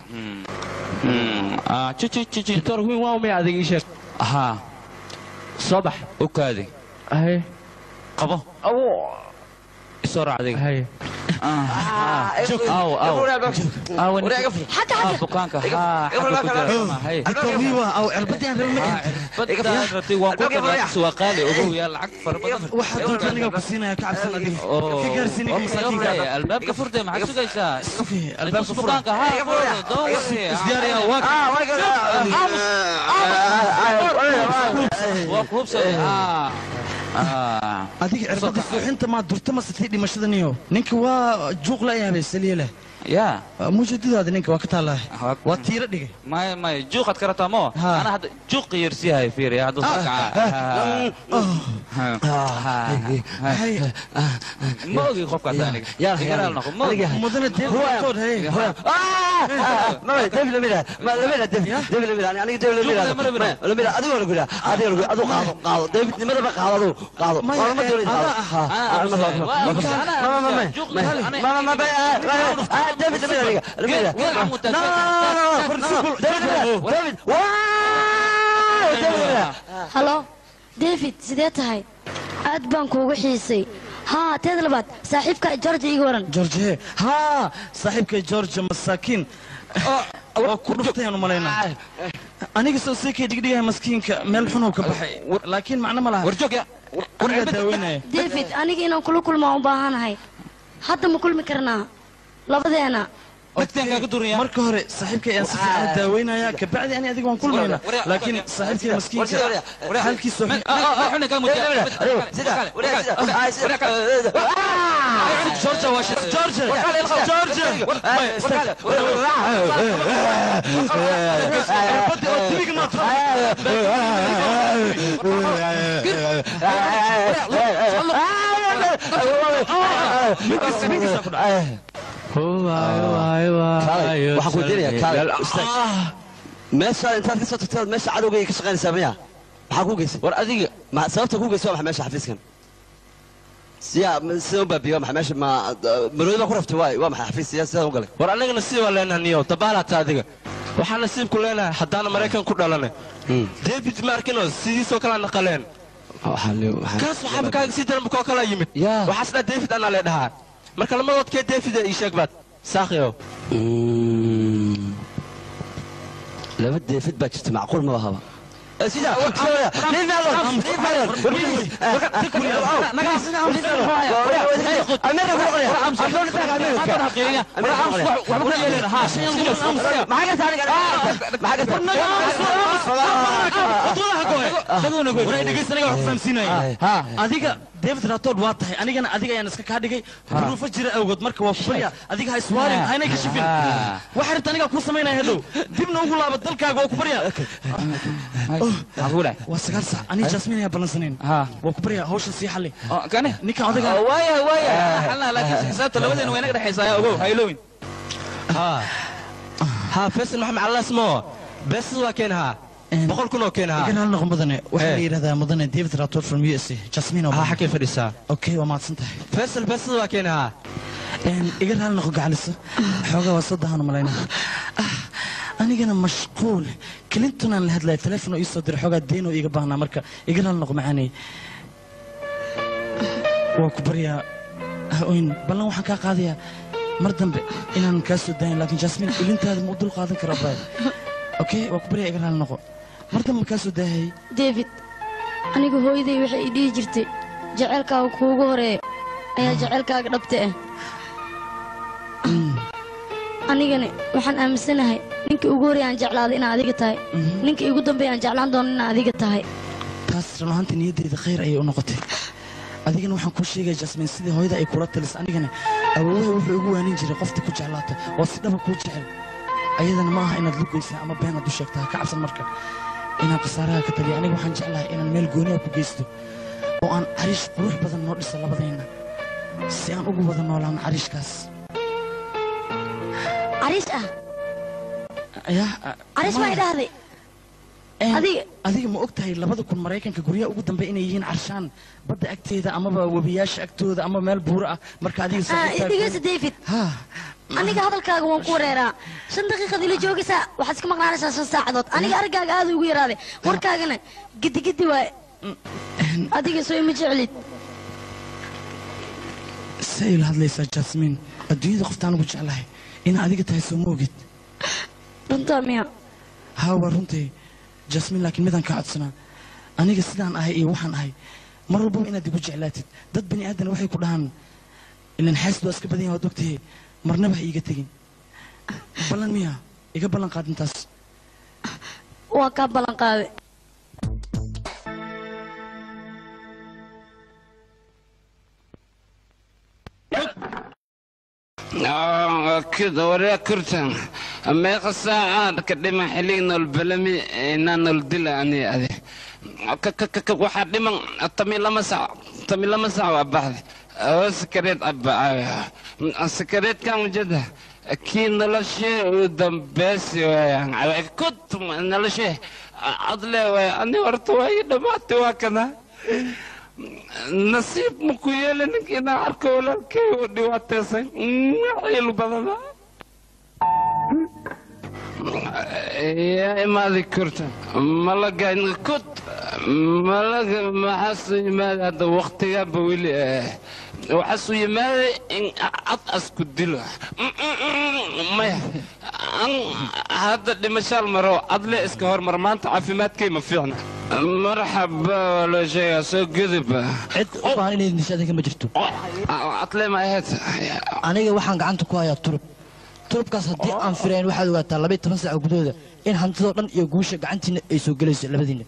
دكتور وين واو يا ذيك شيء ها صباح وكادي هاي قبو السرعة ذيك هاي او حتى بكانك ها هاي او عربتي انا بدي وقت سواقالي ابو يا العك واحد aniga ku siinaya ka cabsan adiga ka gaarsiinay masaakiinka albaabka furday maxaa sugaysaa albaabka bukaanka ha isdiyaariya waa kuubsaday adiga cirbada suuxinta ma durta ma sitay dhimashadaniyo ninka waa juuq la yaabay saliile يا موجود هذا نينك وقتها وطيرة دقي ما جوق كرتا مو أنا هذا جوق يرسيها يفير يا هذا ما أجي خوف كذا يا مدن الدين هو هي ما دبل ميلا ما دبل ميلا يعني دبل ميلا أدو قاضو دبل ماذا بقى قاضو ما دبل هلو ديفيد سيدات هاي أدبان كوغو حيسي ها تدلبات صاحبك جورج إيغورن جورج ها صاحبك جورج مساكين كورفتين مالينا أنا قصة سيكي دقيقة مسكينك مال حنو كبحي لكن معنا مالها ورجوك يا ديفيد أنا قينا كل ما أباهان هاي حتى ما كل مكرنا لبدينا marka hore saaxiibkay aan si fiican u daaweynaya ka bacdi ani adiga waan kulmayna laakiin saaxiibkay maskiinka halkiisu George Washington George waxaan ku dilayaa kaale meesha intaad ka soo tagtay meesha cadowgay ka shaqaynaysaa miya maxaa ku geysay war adiga ma sababta ku geysay waa meesha xafiiskan sidoo baabiyo maxaa meesha ma marooda ku raftay waa maxay xafiis siyaasadda u galay war anagana sii waa leenahay niyo dabaalata adiga waxaan nasiibku leenahay haddaana maraykan ku dhalanay david markino sidiisoo kala naqaleen kaas waxaaba kaaga sii daran bukoo kala yimid waxaas dhaa david anaa lee dhahaa marka lamadoodkee david ii sheeg baad saakhiyo laba david baa jirta macquul ma bahaba سيدا adiga david ratood waa tahay anigana adiga ayaan iska kaa dhigay duruufo jira awgood marka waa kubarya adiga ha iswaarin haynay ka shifin waxa rinta aniga ku samaynaya hadhow dibna ugu laaba dalkaaga waa kubarya waa sagaal sax aniga jasmin ayaa ballansanayn waa kubarya hawsha sii xalli ninkan adiga waaya laakiin xisaabta labadeena waa inaga dhexaysaa ogow haylowin ها فيصل محمد على اسمه بس هو كانها بقول كله كانها كان هل نقول مدني واحد هذا مدني ديفيد راتور فروم يو اس اي جاسمين ها حكي فريسا اوكي وما تصنتها فيصل بس هو كانها ايجر هل نقول جالسه حوجه وصدها انا ملينا انا كان مشغول كلينتون اللي هاد التليفون يصدر حوجه دينو ايجا باهنا marka ايجر هل نقول معاني وكبريا وين بلان waxaan ka qaadaya mar dambe inaan ka soo daayin laakiin jasmin ilintaada ma u dul qaadan karo baad okay waa ku bariya igraan noqo mar dambe ka soo daayay david aniga hooyaday waxay ii dhihi jirtay jaceelkaaga kuugu horeeyo ayaa jaceelkaaga dhabta ah anigana waxaan aaminsanahay ninkii ugu horeeya aan jeclaaday inaa adiga tahay ninkii ugu dambeeya aan jeclaan doono inaa adiga tahay taas runaantii niyadeyda khayr ayay u noqotay adigana waxaan kuu sheegay jasmin sidii hooyada ay kula talisay anigana awoowaha wuxuu ugu waanin jiray qofta ku jeclaata oo si dhaba kuu jecel ayadana ma aha inaad lugaysaa ama been aad u sheegtaa ha ka cabsan marka inaan khasaaraha ka taliya aniga waxaan jeclahay inaan meel gooniha ku geysto oo aan cariish qurux badan noo dhiso labadayna si aan ugu wada noolaan cariishkaas cariish ah cariish ma idhaahday adiga ma og tahay 2000 maraykanka guryaha ugu dambe inay yihiin carshaan badda agteeda amaba webiyaasha agtooda ama meel buuro ah marka adiga dhegeysa david aniga hadalkaaga waan ku wareeraa 5 daqiiqad ila joogaysaa waxaad iska maqnaanaysaa 5 saacadood aniga argaaga aad ugu yaraaday warkaagana gidi waay adiga soo ima jeclid sayl hadlaysaa jasmin adduunyada qoftaan ugu jeclahay in adiga tahay soo moogid runtaa miya waa runtii jasmin laakiin midaan ka codsanaa aniga sidaan ahay iyo waxaan ahay mar walbaba inaad igu jeclaatid dad bani aadan waxay ku dhahaan ilan xaasid waa iska badan yahay waad ogtahay marnaba ha iiga tegin ballan miya iga ballan qaad intaas waa kaa ballan qaade كده وريا كرتن ما قصة كدما حلين البلمي إننا الدلا أني هذه واحد لما تمي لما ساعة بعد سكرت أبا سكرت كان جدا أكيد نلاشي ودم بس يعني كنت نلاشي أضلع أني ورتوي دمعت وكذا نصيب مكويل انك انا عاركه ولا كي ودي واتسن عيل بدنا يا ما ذكرت ما لقى كنت ما لقى ما حسن ما هذا وقت يا بويلي وحسوا ما ان اطقس كدله ما هذا اللي مشال مرو اضلي اسكهور مرمانت عافيمات كيما فينا مرحبا ولا شيء سو كذب عد طبعا اني نشادك ما جرتو اطلع ما هات aniga waxaan gacanta ku hayaa turubkaas hadii aan fireen waxaad ogaataa 12 saac gudooda in hantidoo dhan iyo guusha gacantiina ay soo galayso labadiina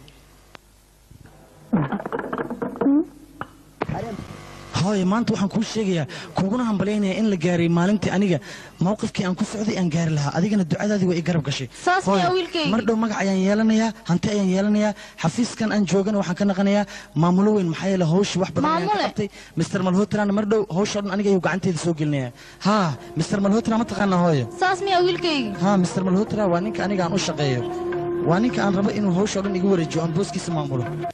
هاي ما أنت وحن كل شيء كوجنا هم بلينا إن الجاري ما أنت أنيجا موقف كي أنكو سعودي أنجار لها أديك أن الدعاء هذه ويقرب كشيء ساسي أول كي مردو مقع يالنا يا هنت يالنا يا حفيز كان أنجوجنا وحن كنا غنيا ماملوين محيا لهوش واحد مامله مستر ملهوترا أنا مردو هوش أنيجا يوقع أنت السوق لنا ها مستر ملهوترا ما تغنى هاي ساسي أول كي ها مستر ملهوترا وانيك أنيجا عن وش غير وانيك أنا ربع إنه هوش أنيجا يورجو أن بوس كيس مامله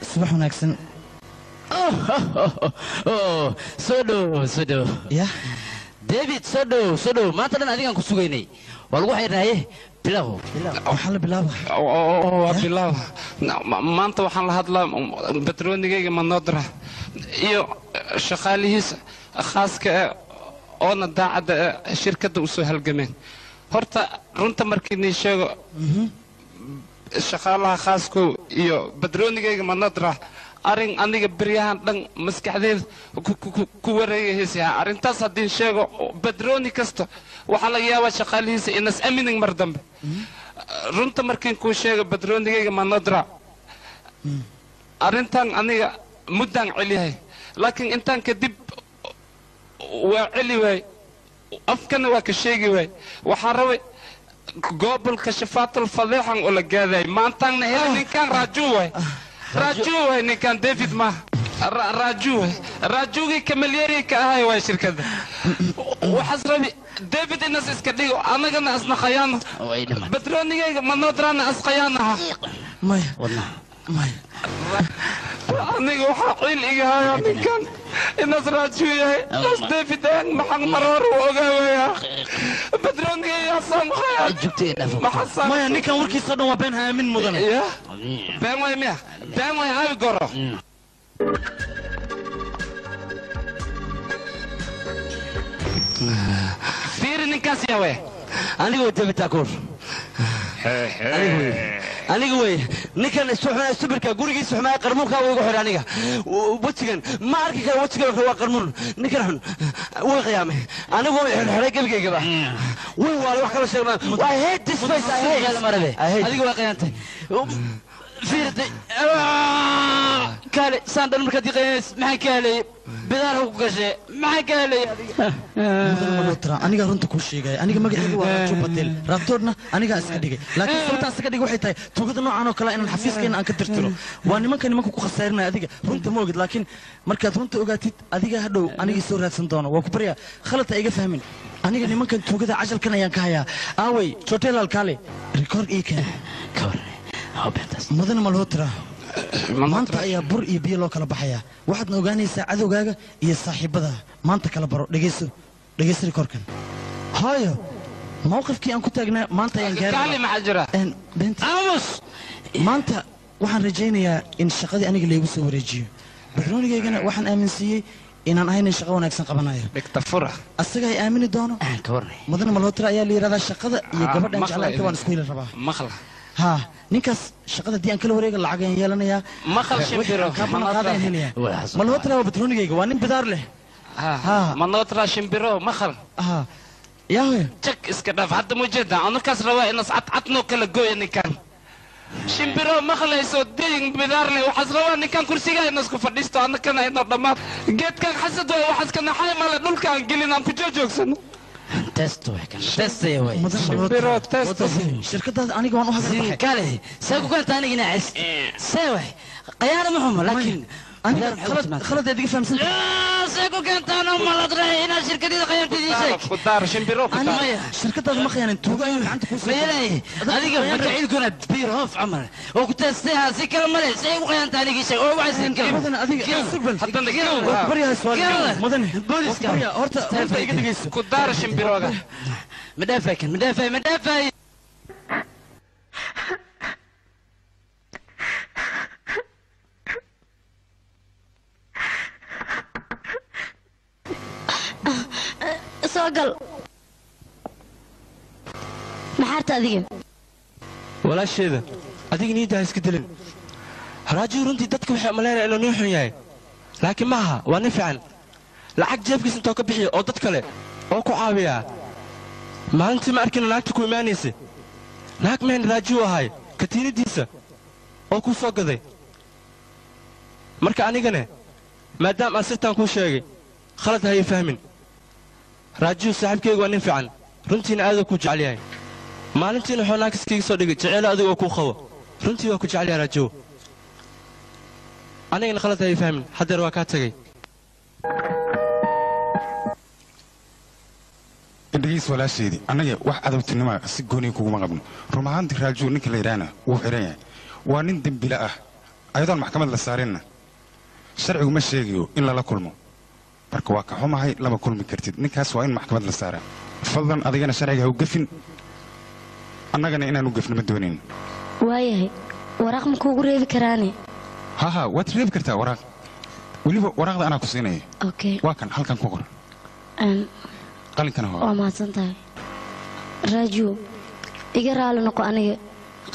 subax wanaagsan soo dhow ya david soo dhow maanta dhan adigaan ku sugaynay waa lagu xayrnaaye bilow waxaa la bilaaba waa bilaaba maanta waxaan la hadlaa batroonigayga manodra iyo shaqaalihiisa khaaska oona daacadda shirkadda u soo halgameen horta runta markii nii sheego shaqaalaha khaaskow iyo batroonigayga manodra arrin aniga beryahan dhan maskaxdeeda ku wareegaysa arrintaas haddii sheego badrooni kasta waxaa laga yaabaa shaqaalihiisa inas aminin mar dambe runta markiin kuu sheego badroonigayga manodra arrintan aniga muddaan celiyahay laakiin intaan kadib waa celi waay afkana waa ka sheegi waay waxaa rabay gobolka shafaatul fadeexan oo la gaadayay maantaanna hela ninkaan raajuu waay راجوه إن كان ديفيد ما راجوه كملياري كهاي واي شركة وحسربي ديفيد الناس إسكديو أنا كنا أصلا خيانة بتروني جاي ما نودرانا أص خيانة ما والله ما أنا جو حقين إيجا إن كان الناس راجوه ناس ديفيد ما حق مرور وجاويا بتروني جاي أصلا خيانة ما حصل ما يعني كان وركي صدمة بينها من مدن بين وين مياه بين وين هاي قرة فير نكاس يا وين أنا قلت بتاكل أنا قوي نكان السحنا سبركا قولي سحنا قرمون كاوي قحر أنا وبتشكن ما أركي كا وتشكن هو قرمون نكان وقيامه أنا قوي الحريق بيجي كذا وهو الواحد كله شغله I hate this place I hate adiga waa qiyaantay fiirtay kale sandal marka diqeys maxay kaalay bidaar ku gashay maxay kaalay adiga aniga runta ku sheegay aniga magacaygu waa Raju Patel rabtoodna aniga iska dhigay laakiin sababta iska dhigay waxay tahay tugada noocan oo kale inaan xafiiskeenna aan ka tirtiro waa nimanka ku khasaarinay adiga runta ma ogid laakiin markaad runta ogaatid adiga hadhow aniga soo raadsan doono waa ku bariya khalata iga fahmin aniga nimankan tugada cajalkan ayaan ka hayaa aaway hotel alkale record ii keen mudane malhotra maanta ayaa bur iyo biyo loo kala baxayaa waxaadna ogaanaysaa cadowgaaga iyo saaxiibada maanta kala baro dhegeyso rekoorkan haayo mowqifkii aan ku taagnaa maanta ayaan gaaray maanta waxaan rajaynayaa in shaqadii aniga laygu soo wareejiyo barnaamijkaygana waxaan aaminsiiyey inaan ahayn in shaqo wanaagsan qabanayo asaga ay aamini doono mudane malhotra ayaa la yidhahdaa shaqada iyo gabadhan jeclaa inta waan isku heli rabaa ها نكاس شقة دي أنكل وريق العجين يلنا يا مخل شمبيرو مالوترا وبتروني جيجا وانين بدار له ها منوترا شمبيرو مخل ها يا هو تك اسكدف حد موجود أنا كاس رواي ناس عطنو كل جوي نكان شمبيرو مخل يسود دين بدار له وحزروا نكان كرسي جاي ناس كفرديستو أنا كان هنا ضمات جيت كان حسد وحس كان حي مال دول كان قلنا كجوجوكسن تستو تست يا وي شمبيرو تست شركة أنا كمان واحد كاله ساكو كانت أنا جناعس سوي قيادة محمد لكن أنا خلت هذيك فهم سنت ساكو كانت أنا مالدري هنا شركة دي قيادة دي شيء كدار شمبيرو أنا شركة هذا ما خيانة توقع عندك ميلي هذيك مكعيد كنا بير هوف عمل وكنت استها سكر ملي ساكو قيادة أنا شيء أو بعد سنة كم مثلا هذيك سقبل حتى نكمل بريها سؤال مثلا بوليس بريها أورتا كدار شمبيرو هذا مدافع سوقل محارت أذيك ولا شيء ذا أذيك نيدها يسكتلن راجل رنتي دتك وحملنا إنه نوح وياي لكن معها ونفعل لعك جيبك سنتوك بحي أو دتك له أو كعابيا ما أنت ما أركن لعك تكون مانيسي لعك من راجوا هاي كتير ديسة أو كوسوق ذي مركا أنا جنة ما دام أصرت كل شيء خلت هاي فهمين راجو صاحبك يقول نفعل رنتي هذا كوج عليها ما رنتي نحناك سكيك صديق تعال هذا وكو خو رنتي وكوج عليها راجو أنا إن خلت هاي فهمين حضر وكاتجي dhegeyso walaasheedii annaga wax cadowtinima si gooniya kuguma qabno run ahaantii raajuu ninka la yidhaahna wuu xiran yahay waa nin dembila ah ayadoon maxkamad la saarinna sharcigu ma sheegayo in lala kulmo marka waa ka xumahay lama kulmi kartid ninkaas waa in maxkamad la saaraa fadlan adigana sharciga ha u gafin annagana inaan u gafno ma doonayn waayahay waraaq ma kuugu reebi karaane ha waad reebi kartaa waraaq weliba waraaqda anaa ku siinaya okay waa kan halkan ku qor qalinkana waa mahadsan tahay raaju iga raali noqo aniga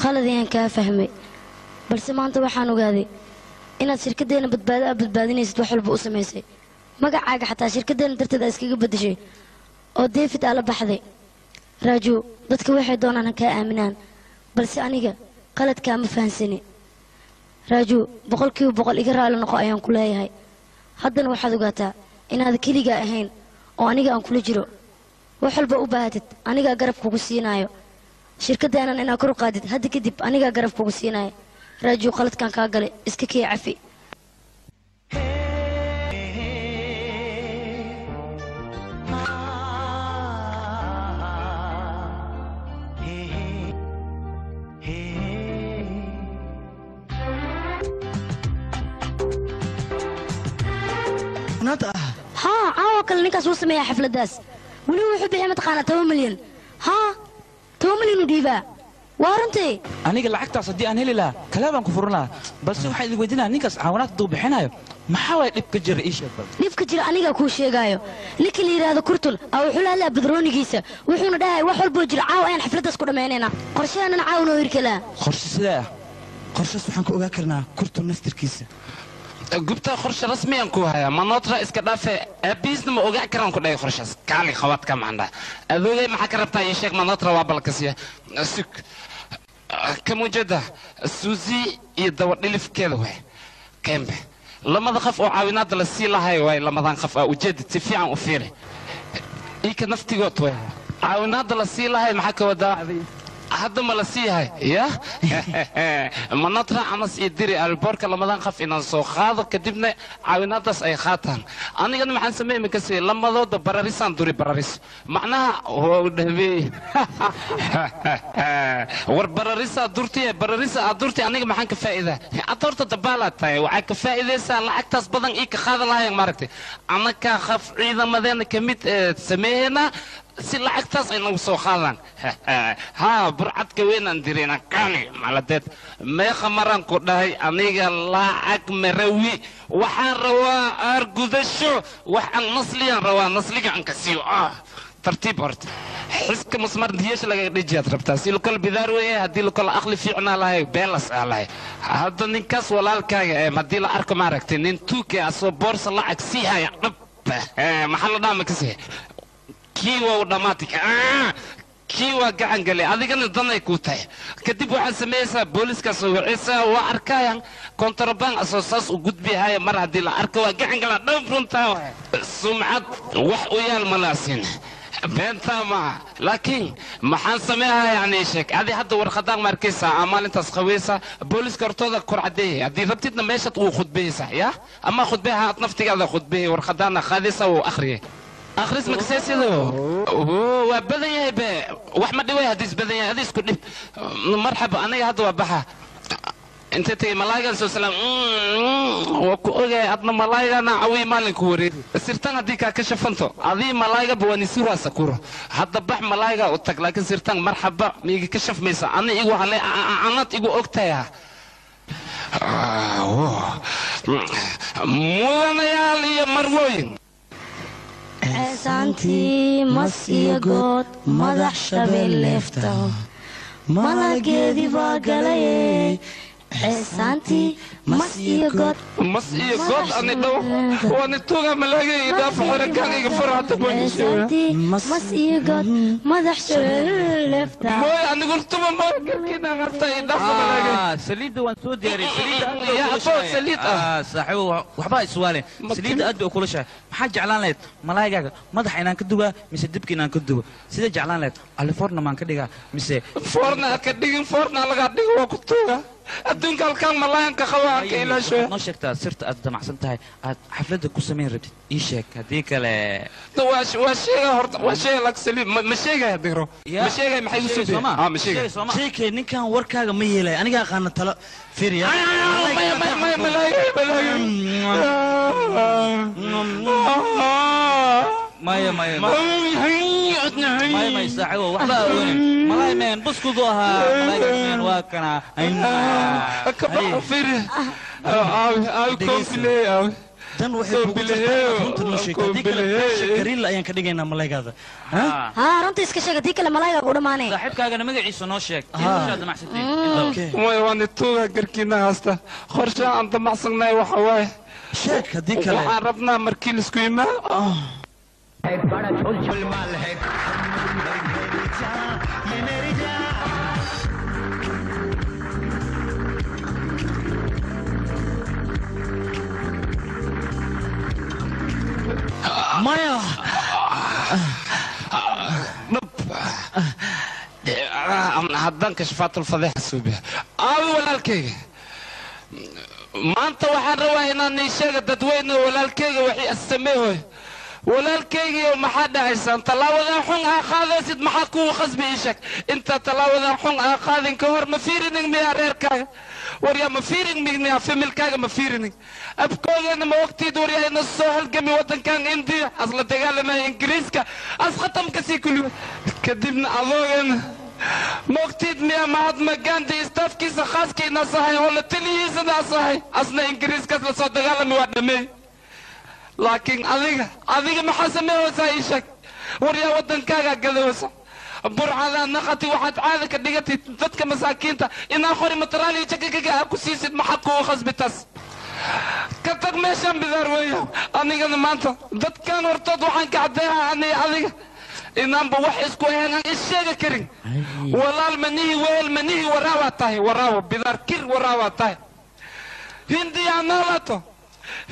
qaladayaan kaa fahmay balse maanta waxaan ogaaday inaad shirkaddeena badbaado aad badbaadinaysid wax walba u samaysay magacaaga xataa shirkaddeena darteed aa iskaga beddeshay oo david aa la baxday raaju dadka waxay doonaan ha kaa aaminaan balse aniga qaladkaa ma fahansani raaju 100% iga raali noqo ayaan ku leeyahay haddana waxaad ogaataa inaad keligaa ahayn oo aniga aan kula jiro wax walba u baahatid anigaa garab kugu siinaayo shirkaddeenan inaad kor u qaadid hadda kadib anigaa garab kugu siinaayo raaju qaladkan kaa galay iska kii cafi ها عاوة كل نكاس وسمي يا حفلة داس ولو يحب يحمد قانا 2 مليون ها 2 مليون وديبا وارنتي aniga lacagtaas haddii aan heli lahaa kalaabaan ku furan lahaa balse waxaa idin weydiinaya ninkaas caawinaad duu bixinayo maxaa waay dhib ka jira ii sheeg bal dhibka jira aniga kuu sheegaayo ninka la yidhaahdo kurtul aa wuxuu lahalaa badroonigiisa wuxuuna dhahay wax walboo jira caawa ayaan xafladdaas ku dhammaynaynaa qorshahaanan caawinoo hirkalaa qorshe sidee ah qorshaas waxaan ku ogaa karnaa kurtul naftirkiisa gubta qorshe rasmiyan ku haya manotra iska dhaafe abiisna ma ogaa karaan ku dhahay qorshaas kaali khawaad ka macnaa adoogay maxaa ka rabtaa ii sheeg manotra waa balkasiya suk كموجودة سوزي يدور دلف كذا وين كمبه لما ذخف أو عاونات للسيلة هاي وين لما ذنخف وجد تفيع وفيره إيك نفتي قط وين عاونات للسيلة هاي محك ودا هذا ما لسيه هاي يا مناطق أناس يدري البركة لما ذنخف إن السوق هذا كدبنا عاونات أي خاتن أنا قد ما حنسميه مكسي لما ذو براريسان دوري براريس معناها هو دهبي وربراريسا براريسا دورتي أنا ما حنك فائدة أطرت دبالات وعك فائدة سال عكتاس بدن إيك هذا لا يماركتي أنا كخف إذا ما ذن كميت سمينا si lacagtaas ay nagu soo qaadaan haa burcadka weynaan dirina kani maladeed meeqa maraan ku dhahay aniga lacag marawi waxaan rabaa argudasho waxaan nasliyaan rabaa nasliga aan ka siiyo tartiib horta xiska masmar diyeesh laga dhijiyaad rabtaa si lokal bidaar weeye haddii lokal aqli fiicnaa lahay beelas aa lahay hadda ninkaas walaalkaaga haddii la arko maaragtay nin tuuke asoo boorsa lacag sii haya dhab maxaa la dhaama kasii kiiwa dhamaatik kiiwa gacan galay adigana danay ku tahay kadib waxaan sameeysaa booliskaas oo wicisa waa arkayaan kontrabaan asoo saas u gudbihaya mar haddii la arko waa gacan gala dhan runtaa sumcad wax u yaal malaasin beentaa maaha laakiin maxaan sameeyaa yani sheek adi hadda warqadaan markaysaa maalintaas qaweysa booliska hortooda kor cadeeyay haddii rabtidna meeshaad uu khudbaysa ya ama khudbaha aad naftigaada khudbayay warqadaana qaadaysa uu akhriyay أخرس مكسيسيدو وبدن يا با وأحمد دوي هديس بدن يا هديس كل مرحبا أنا يا هذا وبحة أنت تي ملايكة سلام وكوجا أدنى ملايكة أنا عوي مالك وري سيرتان هديك كشفنتو هذه ملايكة بواني سورة سكورة هذا بح ملايكة وتك لكن سيرتان مرحبا ميجي كشف ميسا أنا إيجو على أنا إيجو أكتايا مو أنا يا لي مروين Esanti masih god madah shabel lefta malagedi bagalaye Esanti masih god أنا لو وأنا توجا ملاقي يدافع حركان يقفر حتى بونيس Esanti masih god madah shabel lefta موي أنا قلت ما كنا غرتا يدافع ملاقي سليد وان سود يا ريت سليد يا أبو سليد صحيح وحبا سؤالين سليد أدو كل شيء maxaa jeclaan lahayd malaayigaaga madax inaan ka dugaa mise dibka inaan ka dugo sida jeclaan lahayd aliforna maan ka dhigaa mise forna ka dhigin forna laga dhigo waa ku tuuga adduunka halkaan malayanka qabaanka ilaa shooya noo sheegtaa sirta aad damacsan tahay aad xafladda ku samayn rabtid ii sheeg haddii kale waa sheega horta waa sheega lagsaliib ma sheegaya digro ma sheegaya maxay u soo ma sheegaya sheekay ninkan warkaaga ma yeelay aniga aqaana talo fiiriya maya saaxibo waxba awoonin malay meen buskudu ahaa malaygan waa kana dan waxay kugu jirtaa runta noo sheegtay haddii kale gariil ayaan ka dhigaynaa malaygaada haa runta iska sheeg haddii kale malayga ku dhamaanay saaxiibkaagana magaciisa noo sheeg maya waan ituuga garkiina haasta qorshe aan damacsannahay waxa waaye sheeg haddii kale waxaan rabnaa markii laisku yimaado बड़ा झोल झोल माल है ये मेरी maya haddaan kashfaatul fadeexa suubiya aawi walaalkayga maanta waxaan rabaa inaan ii sheega dadweyne walaalkayga waxay assameehoy walaalkaygiiyo maxaa dhahaysaan tallaabadan xun aa qaadaysid maxaa kugu khasbi ii sheeg inta tallaabadan xun aa qaadin ka hor ma fiirinig miyaa reerkaaga waryaa ma fiirinig miyaa familkaaga ma fiirinig abkoogeena ma ogtiid waryaa ina soo halgami waddankan indiya asla dagaalamaya ingiriiska as khatamka sii kuliyo kadibna adoogeena ma ogtiid miyaa mahatma gandhi istaafkiisa khaaskiina sahay oo la taliyihiisana sahay asna ingiriiskaas la soo dagaalami waa dhameey laakiin adiga maxaa sameeyaysaa ii sheeg waryaa waddankaaga gadoosa burcada naqati waxaad caada ka dhigatay dadka masaakiinta inaa qori mataraaliyo jagagaga aa ku siisid maxaad kugu khasbitaas ka tag meeshaan bidaar weeya anigana maanta dadkan hortood waxaan ka caddeeyaa adiga inaanba wax isku heenaan isheega karin walaal manihi weel manihi waraawaa tahay waraawo bidaar kir waraawaa tahay hindiyaa noolato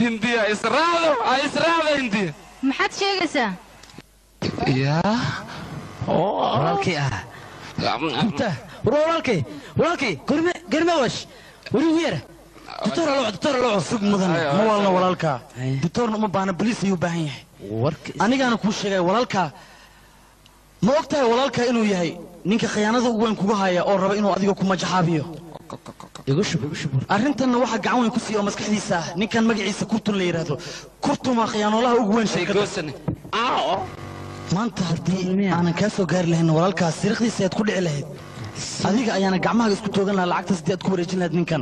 hindiya israacdo hindiya maxaad sheegaysaa yaa walaalkay ah walaalkay gorme wash wari yara دكتور لو سوق مدن ما والله walaalka دكتور ما baana police ayuu baahan yahay anigaana ku sheegay walaalka ma ogtahay walaalka inuu yahay ninka khiyaanada ugu weyn kugu haya oo raba inuu adiga ku majaxaabiyo igu shubur arrintan waxa gacan weyn ku siiyo maskaxdiisa ninkan magaciisa kurtun la yiraahdo kurtun waa khiyaanolaha ugu weyn sheekada maanta haddii aanan kaa soo gaari lahayn walaalkaas siriqdiisa aad ku dhici lahayd adiga ayaana gacmaha isku toogan lahaa lacagta sidii aad ku wareejin lahayd ninkan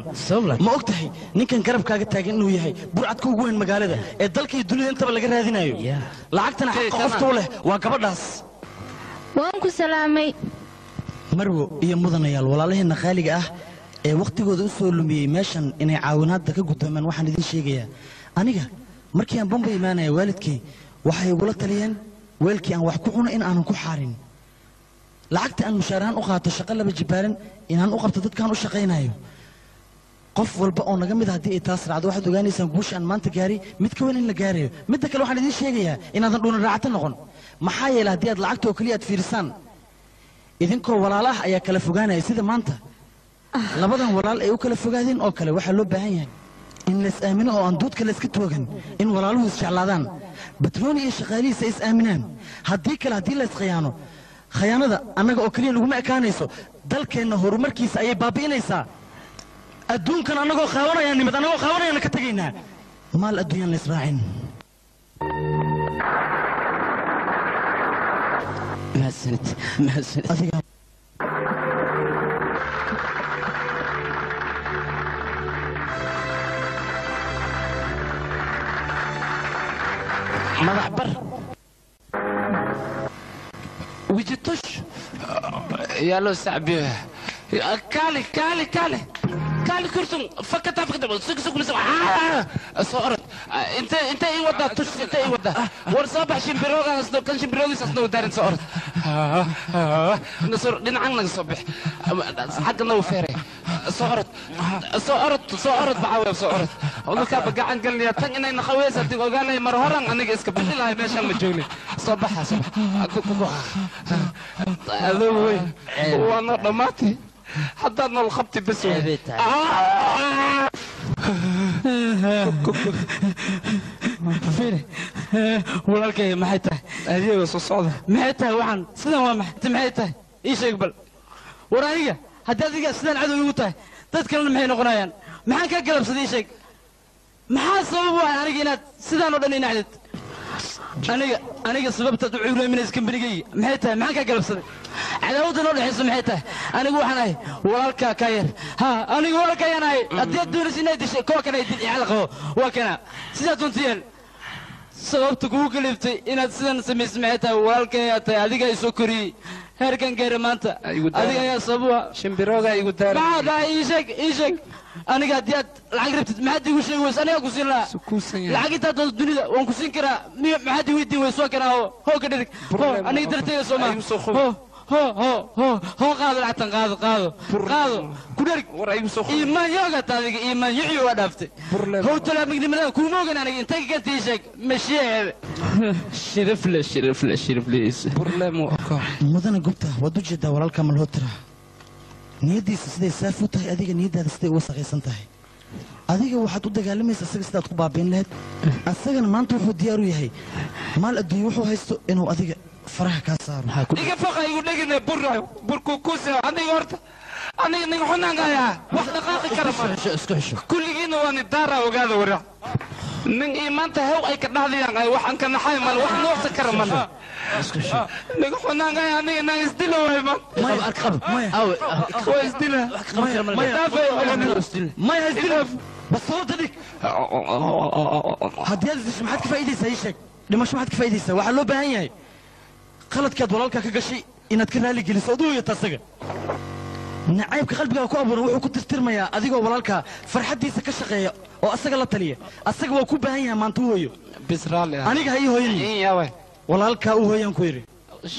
ma og tahay ninkan garabkaaga taagan inuu yahay burcadka ugu weyn magaalada ee dalka iyo dunida intaba laga raadinayo lacagtana xaqa qofta u leh waa gabadhaas waan ku salaamay marwo iyo mudanayaal walaalaheena qaaliga ah ee waqtigooda u soo lumiyey meeshan inay caawinaadda ka gudoomaan waxaan idin sheegayaa aniga markii aan bamba imaanaya waalidkay waxay igula taliyeen weelkii aan wax ku cuno in aanan ku xaarin lacagta aan mushaarahan u qaato shaqo laba jibaaran inaan u qabto dadkaan u shaqaynayo qof walba oo naga mid haddii ay taas raacdo waxaad ogaanaysaan guusha aan maanta gaari mid ka weyn in la gaarayo midda kale waxaan idiin sheegayaa inaadan dhuunan raacata noqon maxaa yeelay haddii aad lacagta oo keliya aad fiirisaan idinkoo walaalaha ayaa kala fogaanaya sida maanta labadan walaal ay u kala fogaadeen oo kale waxaa loo baahan yahay in la is-aamino oo aan duudka la iska toogan in walaaluhu isjeclaadaan batrooni iyo shaqaalihiisa is aaminaan haddii kale haddii la iskhiyaano khiyaanada annaga oo keliya naguma ekaanayso dalkeenna horumarkiisa ayay baabi'inaysaa adduunkan annagoo qaawanayaan nimid annagoo qaawanayaana ka tegaynaa maal adduunyaan la israacin mahadsanid adiga madax bar وجدتوش يا لو سعبي كالي كالي كالي كالي كرتون فكت فكت سك سك لسه صورت انت اي ودا توش انت اي ودا ورصبح شمبروغا اصلا كان شمبروغي اصلا دارن صورت نصور دينعنا صبح حقنا وفيري صورت صورت بعوي صورت والله كان بقعن قال لي تن اني نخويس هدي وقال لي مر هرن انا اسك بدل هاي ماشي ما جوغلي صباح هذا وي وانا ضماتي حضر نول خبطي بس فين walaalkay maxay tahay adiga soo socda maxay tahay waxaan sidan waa maxay tahay ii sheeg bal war aniga haddii adiga sidan cadow igu tahay dad kalena maxay noqonayaan maxaan ka galabsaday ii sheeg maxaa sabab u ah aniga inaad sidaan oo dhan inacdid aniga sababtaad u cuuraaminaysa kambanigayga maxay tahay maxaan ka galabsaday cadaawadda noo dhexaysa maxay tahay anigu waxaan ahay walaalkaa ka yar ha anigu walaalkaa ayaan ahay haddii aad doonaysa inaad dishay kuwa kana dil ixal qabo waa kana sidaa doonta yeel sababta kugu kaliftay inaad sidan samaysa maxay tahay walaalkaa ayaa tahay adiga ay soo koriyey heerkan gaara maanta adiga ayaa sabuha shimbirooga igu daara maxaa dhahay ii sheeg aniga haddii aad lacag rabtid maxaad igu sheegi weysa anigaa ku siin lahaa lacag intaad doonto dunida waan ku siin karaa maxaad ii weydiin weysa waa kanaa hoo ka dhirig aniga darteega soo maa هو قاضي العتن قاضي كدرك إيمان يوقت هذه إيمان يعي ودافته هو تلا مقدم ذا كوموجن أنا أنت كنت يشك مشي شرف له برلمو مدن قبته ودوج الدورة الكامل هترا نيدي سيدي سافوت هاي أديك نيدي هذا سيدي وسخ يسنتهي أديك واحد وده قال لي ما يصير سيدي تقبع بين لهد السجن ما أنتوا ديارو يهي مال الديوحو هيستو إنه أديك فرح كاسار إيجا فقا يقول لك إنه بركوكوسة أنا يورت أنا نحن نعيا وقت دقائق كرم كل جينا وندارا وقاعد ورا من إيمان تهو أي كنا هذي يعني وحن كنا حي مال وحن وقت كرم أنا نحن نعيا أنا نستيله إيمان ما أركب هو يستيله ما يستيله بس هو تديك هدي هذا مش محد كفاية سيشك لما مش محد كفاية سوا وحلو بهاي qaladkaad walaalka ka gashay inaad ka raali geliso aduu iyo tasaga nacaybka qalbiga ku abuuran wuxuu ku tirtirmayaa adigoo walaalka farxadiisa ka shaqeeya oo asaga la taliya asaga waa ku baahan yahay maanta hooyo bisraali aniga hay hooyani walaalka uu hooyan ku yiri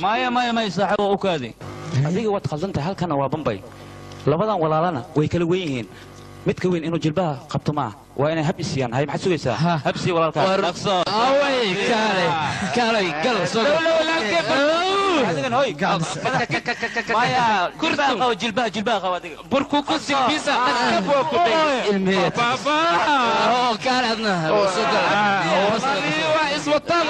maya saaxiib oo kaadi adiga waad qaldantahay halkan waa bambay labadan walaalana way kala weyn yihiin mid ka weyn inuu jilbaha qabto ma waa inay hab isiyaan hay maxad sugaysaa hab si walaalka dhaqso away kaalay gal soo adigan hoy maya kurba qaw jilbaha qaw adiga burku ku sibisa dhaqab waa ku day ilmiye baba oo kaaladna soo gal waa iswataan